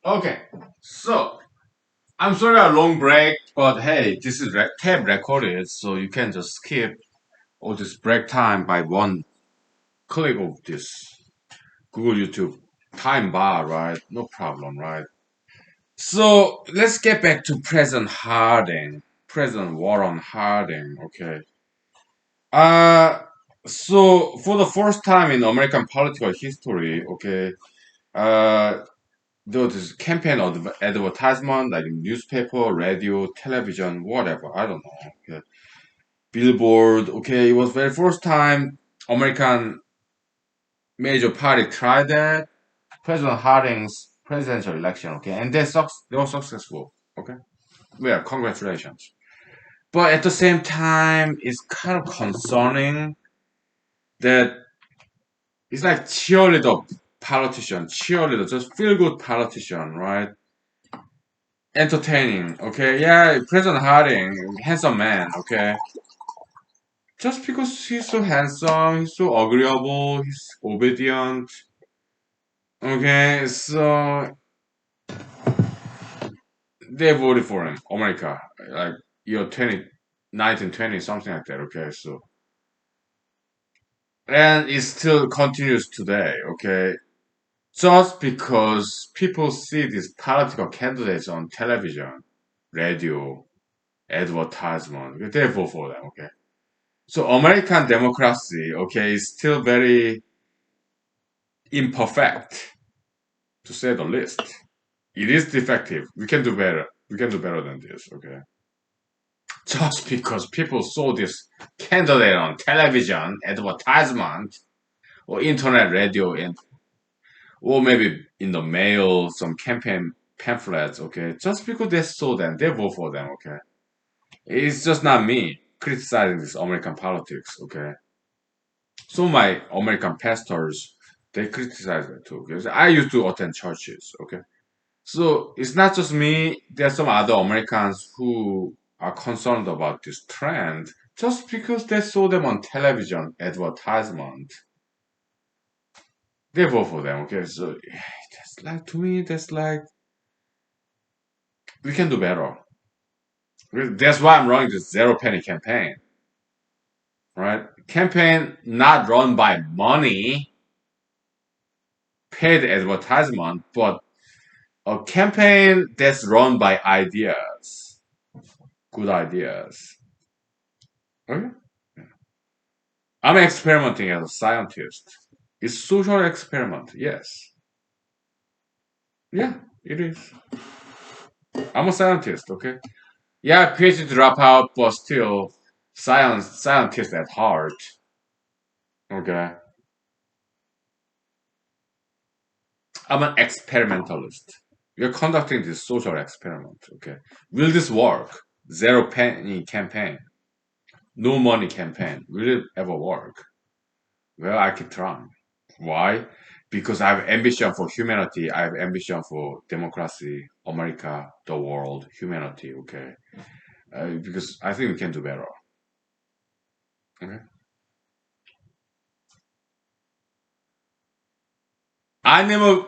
Okay, so I'm sorry a long break, but hey, this is tape recorded, so you can just skip all this break time by one click of this Google YouTube time bar, right? No problem, right? So let's get back to President Harding, President Warren Harding. Okay. Uh, so for the first time in American political history, okay, uh, there was this campaign advertisement like newspaper, radio, television, whatever. I don't know. Okay. Billboard. Okay, it was very first time American major party tried that. President Harding's presidential election. Okay, and they were successful. Okay, yeah, congratulations. But at the same time, it's kind of concerning that it's like cheerleader politician, cheerleader, just feel good politician, right? Entertaining, okay? Yeah, President Harding, handsome man, okay? Just because he's so handsome, he's so agreeable, he's obedient, okay? So they voted for him, America, like year 20, 1920, something like that, okay? So, and it still continues today, okay? Just because people see these political candidates on television, radio, advertisement, they vote for them, okay? So American democracy, okay, is still very imperfect, to say the least. It is defective. We can do better. We can do better than this, okay? Just because people saw this candidate on television, advertisement, or internet radio, and or maybe in the mail, some campaign pamphlets, okay? Just because they saw them, they vote for them, okay? It's just not me criticizing this American politics, okay? Some of my American pastors, they criticize it too, because I used to attend churches, okay? So it's not just me, there's some other Americans who are concerned about this trend just because they saw them on television advertisement. They vote for them, okay? So that's like, to me, that's like, we can do better. That's why I'm running this zero penny campaign, right? Campaign not run by money, paid advertisement, but a campaign that's run by ideas, good ideas. Okay? I'm experimenting as a scientist. It's social experiment, yes. Yeah, it is. I'm a scientist, okay? Yeah, PhD dropout, but still scientist at heart. Okay. I'm an experimentalist. We're conducting this social experiment. Okay. Will this work? Zero penny campaign. No money campaign. Will it ever work? Well, I keep trying. Why? Because I have ambition for humanity. I have ambition for democracy, America, the world, humanity. Okay. Because I think we can do better. Okay. I never.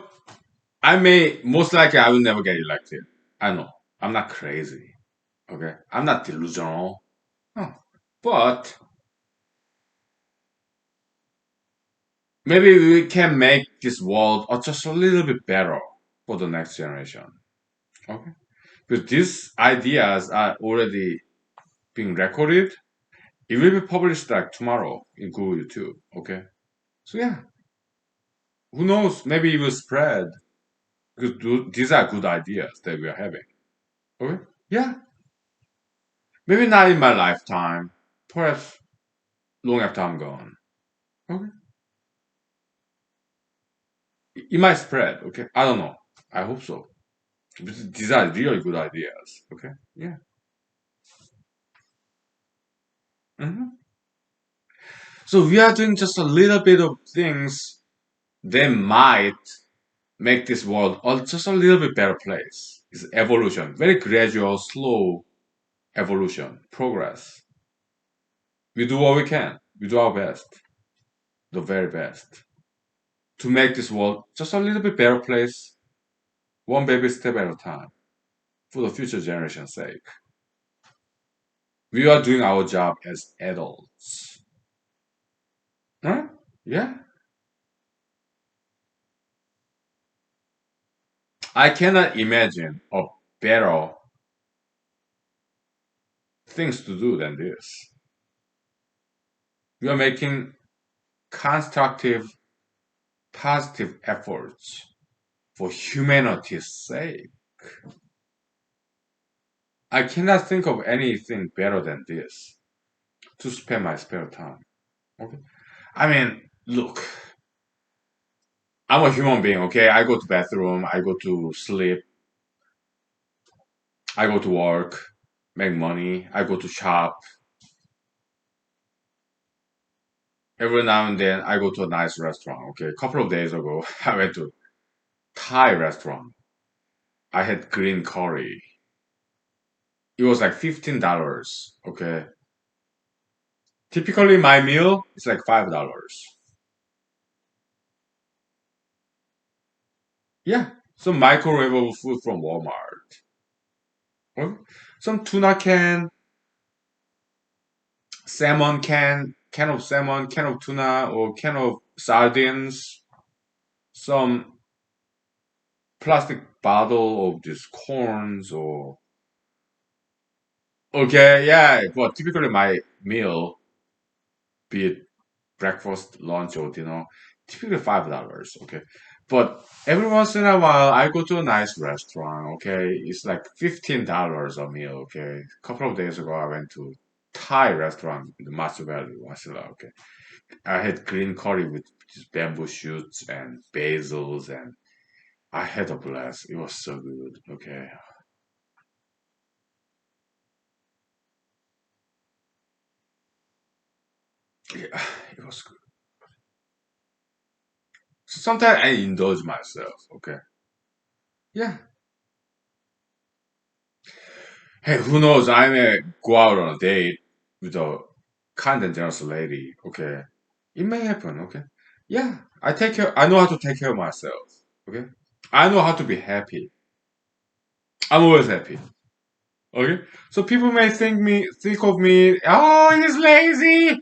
I may most likely I will never get elected. I know. I'm not crazy. Okay. I'm not delusional. Huh. But maybe we can make this world just a little bit better for the next generation. Okay. Because these ideas are already being recorded. It will be published like tomorrow in Google YouTube. Okay. So yeah, who knows? Maybe it will spread because these are good ideas that we are having. Okay. Yeah. Maybe not in my lifetime. Perhaps long after I'm gone. Okay. It might spread. Okay. I don't know. I hope so. These are really good ideas. Okay. Yeah. Mhm. So we are doing just a little bit of things that might make this world just a little bit better place. It's evolution, very gradual, slow evolution, progress. We do what we can. We do our best, the very best, to make this world just a little bit better place. One baby step at a time for the future generation's sake. We are doing our job as adults. Right? Yeah. I cannot imagine a better things to do than this. We are making constructive, positive efforts for humanity's sake. I cannot think of anything better than this to spend my spare time. Okay. I mean, look, I'm a human being, okay? I go to bathroom, I go to sleep, I go to work, make money, I go to shop. Every now and then I go to a nice restaurant, okay? A couple of days ago, I went to Thai restaurant. I had green curry. It was like $15, okay? Typically my meal is like $5. Yeah, some microwavable food from Walmart. Well, some tuna can, salmon can of salmon, can of tuna, or can of sardines, some plastic bottle of these corns or okay, yeah, but typically my meal, be it breakfast, lunch, or dinner, typically $5, okay. But every once in a while, I go to a nice restaurant, okay. It's like $15 a meal, okay. A couple of days ago, I went to Thai restaurant in the Matsu Valley, Wasilla, okay. I had green curry with just bamboo shoots and basils, and I had a blast. It was so good, okay. Yeah, it was good. So sometimes I indulge myself, okay. Yeah. Hey, who knows? I may go out on a date with a kind and generous lady. Okay, it may happen. Okay, yeah, I take care. I know how to take care of myself. Okay, I know how to be happy. I'm always happy. Okay, so people may think of me. Oh, he's lazy.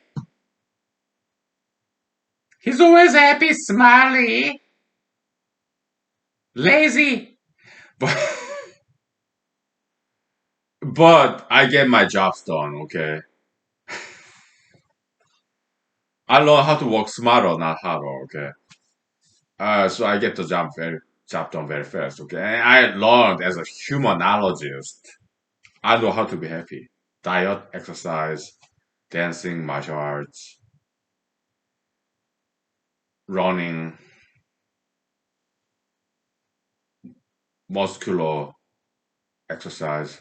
He's always happy, smiley, lazy. But but I get my jobs done. Okay, I learn how to work smarter, not harder. Okay. So I get the job done very fast. Okay, and I learned as a humanologist. I know how to be happy. Diet, exercise, dancing, martial arts, running, muscular exercise.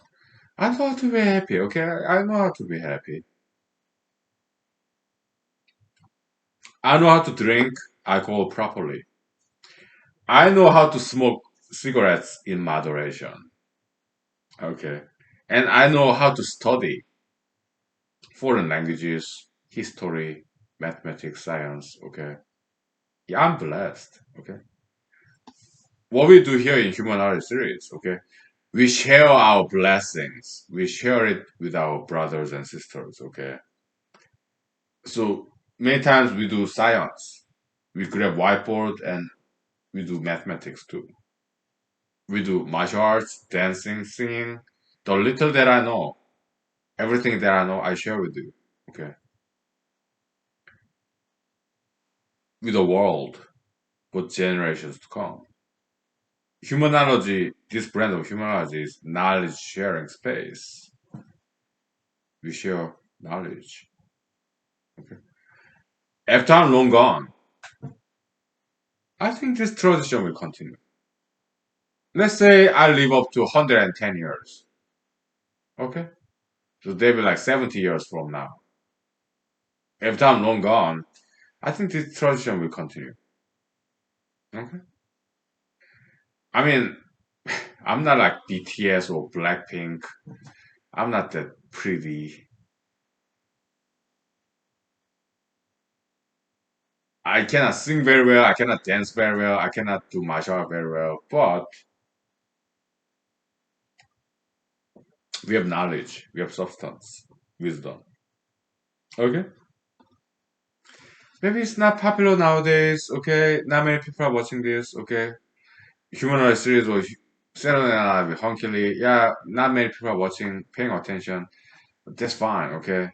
I know how to be happy. Okay, I know how to be happy. I know how to drink alcohol properly. I know how to smoke cigarettes in moderation. Okay, and I know how to study foreign languages, history, mathematics, science. Okay. Yeah, I'm blessed. Okay. What we do here in Human Art Series, okay, we share our blessings. We share it with our brothers and sisters. Okay. So many times we do science. We grab whiteboard and we do mathematics too. We do martial arts, dancing, singing. The little that I know, everything that I know, I share with you. Okay. With the world, for generations to come. Humanology, this brand of humanology is knowledge sharing space. We share knowledge. Okay. After I'm long gone, I think this tradition will continue. Let's say I live up to 110 years. Okay. So they will like 70 years from now. After I'm long gone, I think this tradition will continue. Okay. I mean, I'm not like BTS or Blackpink. I'm not that pretty. I cannot sing very well. I cannot dance very well. I cannot do martial art very well. But We have knowledge, we have substance, wisdom. Okay? Maybe it's not popular nowadays, okay? Not many people are watching this, okay? Humanoid series or Saturday Night Live, Hunky, yeah, not many people are watching, paying attention. But that's fine, okay?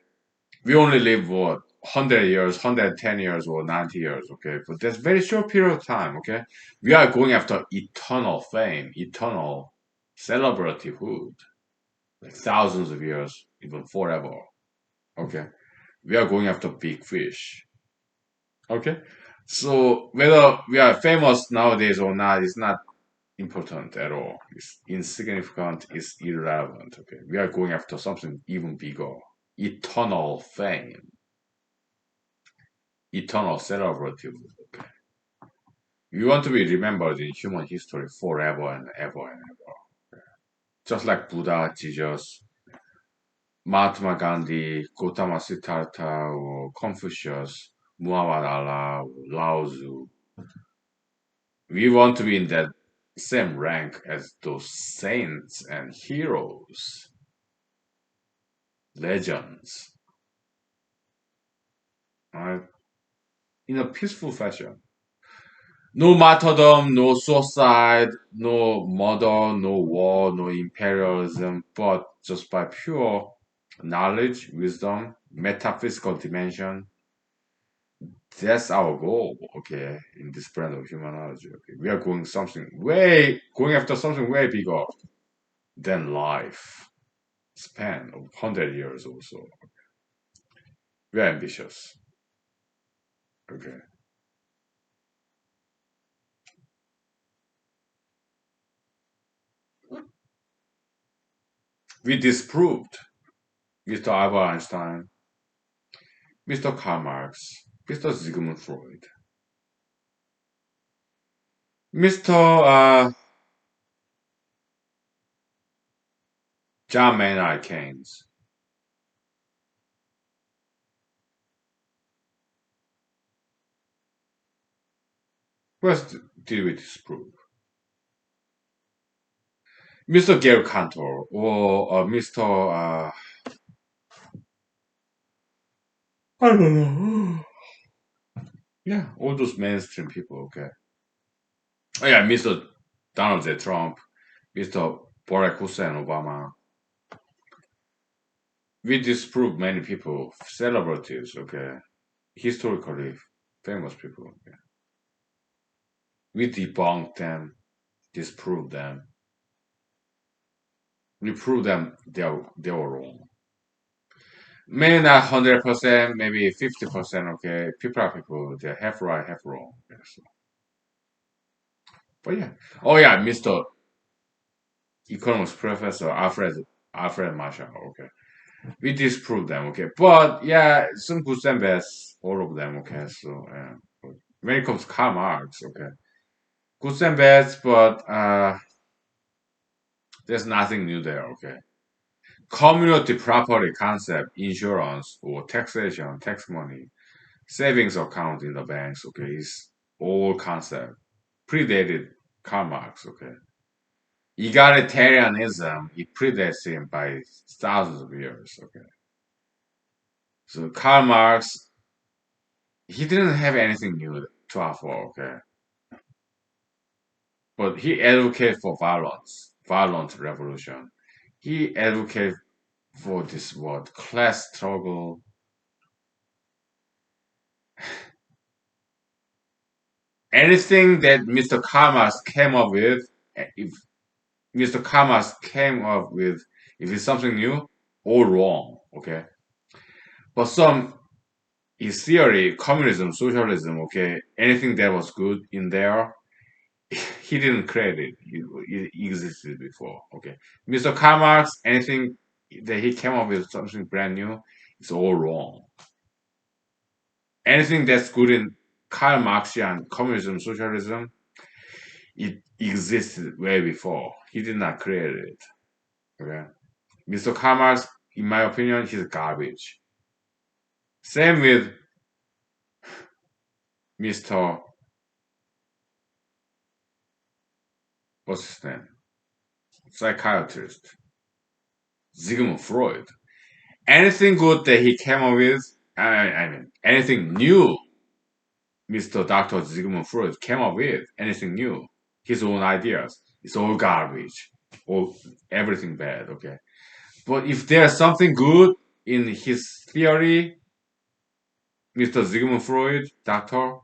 We only live what 100 years, 110 years, or 90 years, okay? But that's very short period of time, okay? We are going after eternal fame, eternal celebrityhood, like thousands of years, even forever, okay? We are going after big fish, okay? So whether we are famous nowadays or not is not important at all. It's insignificant, it's irrelevant, okay? We are going after something even bigger, eternal fame, eternal celebrity. Okay. We want to be remembered in human history forever and ever and ever. Just like Buddha, Jesus, Mahatma Gandhi, Gautama Siddhartha, or Confucius, Muhammad Allah, Lao Tzu. We want to be in that same rank as those saints and heroes, legends, right? In a peaceful fashion. No martyrdom, no suicide, no murder, no war, no imperialism, but just by pure knowledge, wisdom, metaphysical dimension. That's our goal, okay, in this brand of humanology. Okay. We are going after something way bigger than life span of 100 years or so. We are ambitious, okay. We disproved Mr. Albert Einstein, Mr. Karl Marx, Mr. Sigmund Freud, Mr. John Maynard Keynes. Who else did we disprove? Mr. Gary Cantor or Mr. I don't know. Yeah, all those mainstream people. Okay. Oh yeah, Mr. Donald J. Trump, Mr. Barack Hussein Obama. We disproved many people, celebrities. Okay, historically famous people. Okay. We debunked them, disproved them. We proved them they were wrong. Maybe not 100%, maybe 50%, okay. People are people, they're half right, half wrong. Yes. But yeah. Oh yeah, Mr. Economics Professor Alfred Marshall, okay. We disproved them, okay. But yeah, some good and bads, all of them, okay. So when it comes to Karl Marx, okay. Good and bads, but there's nothing new there, okay. Community property concept, insurance or taxation, tax money, savings account in the banks, okay, is old concept, predated Karl Marx, okay. Egalitarianism, it predates him by thousands of years, okay. So Karl Marx, he didn't have anything new to offer, okay. But he advocated for violence, violent revolution. He advocated for this word, class struggle. Anything that Mr. Karl Marx came up with, if Mr. Kamas came up with, if it's something new, all wrong, okay? But some, his theory, communism, socialism, okay, anything that was good in there, he didn't create it. It existed before, okay? Mr. Karl Marx, anything that he came up with something brand new, it's all wrong. Anything that's good in Karl Marxian communism, socialism, it existed way before. He did not create it, okay? Mr. Kamas, in my opinion, he's garbage. Same with Mr. What's his name? Psychiatrist. Sigmund Freud. Anything good that he came up with, I mean, anything new Mr. Dr. Sigmund Freud came up with, anything new, his own ideas, it's all garbage, all everything bad, okay? But if there's something good in his theory, Mr. Sigmund Freud, doctor,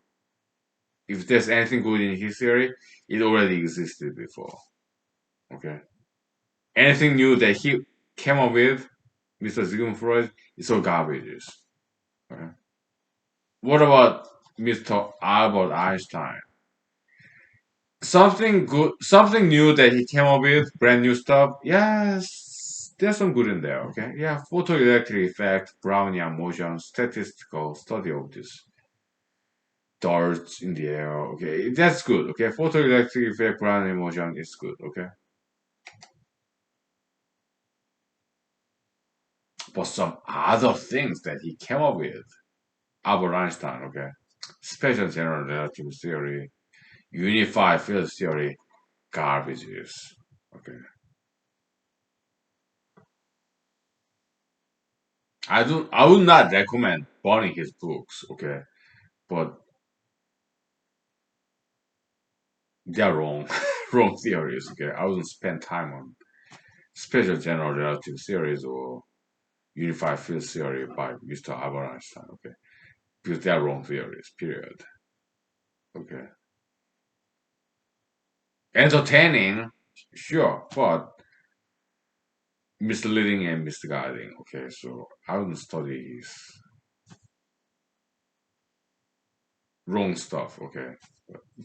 if there's anything good in his theory, it already existed before, okay? Anything new that he came up with, Mr. Sigmund Freud, it's all garbage. Okay? What about Mr. Albert Einstein? Something good, something new that he came up with, brand new stuff. Yes, there's some good in there. Okay, yeah, photoelectric effect, Brownian motion, statistical study of this darts in the air. Okay, that's good. Okay, photoelectric effect, Brownian motion is good. Okay, but some other things that he came up with, Albert Einstein. Okay, special general relativity theory, unified field theory, garbages. Okay. I would not recommend burning his books, okay? But they're wrong. Wrong theories, okay? I wouldn't spend time on special general relative theories or unified field theory by Mr. Albert Einstein, okay? Because they're wrong theories, period. Okay. Entertaining, sure, but misleading and misguiding, okay? So I wouldn't study his wrong stuff, okay?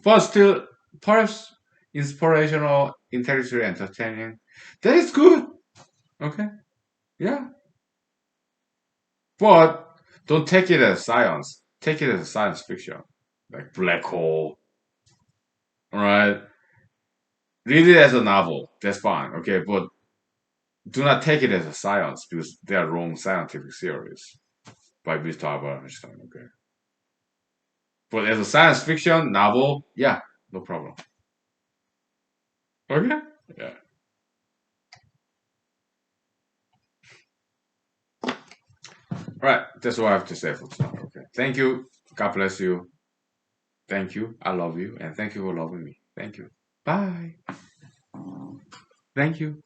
But still, perhaps inspirational, intellectually entertaining. That is good. Okay. Yeah. But don't take it as science. Take it as science fiction. Like black hole. Alright. Read it as a novel. That's fine. Okay. But do not take it as a science because they are wrong scientific theories by Mr. Albert Einstein. Okay. But as a science fiction novel, yeah, no problem. Okay. Yeah. All right. That's what I have to say for tonight. Okay. Thank you. God bless you. Thank you. I love you. And thank you for loving me. Thank you. Bye. Thank you.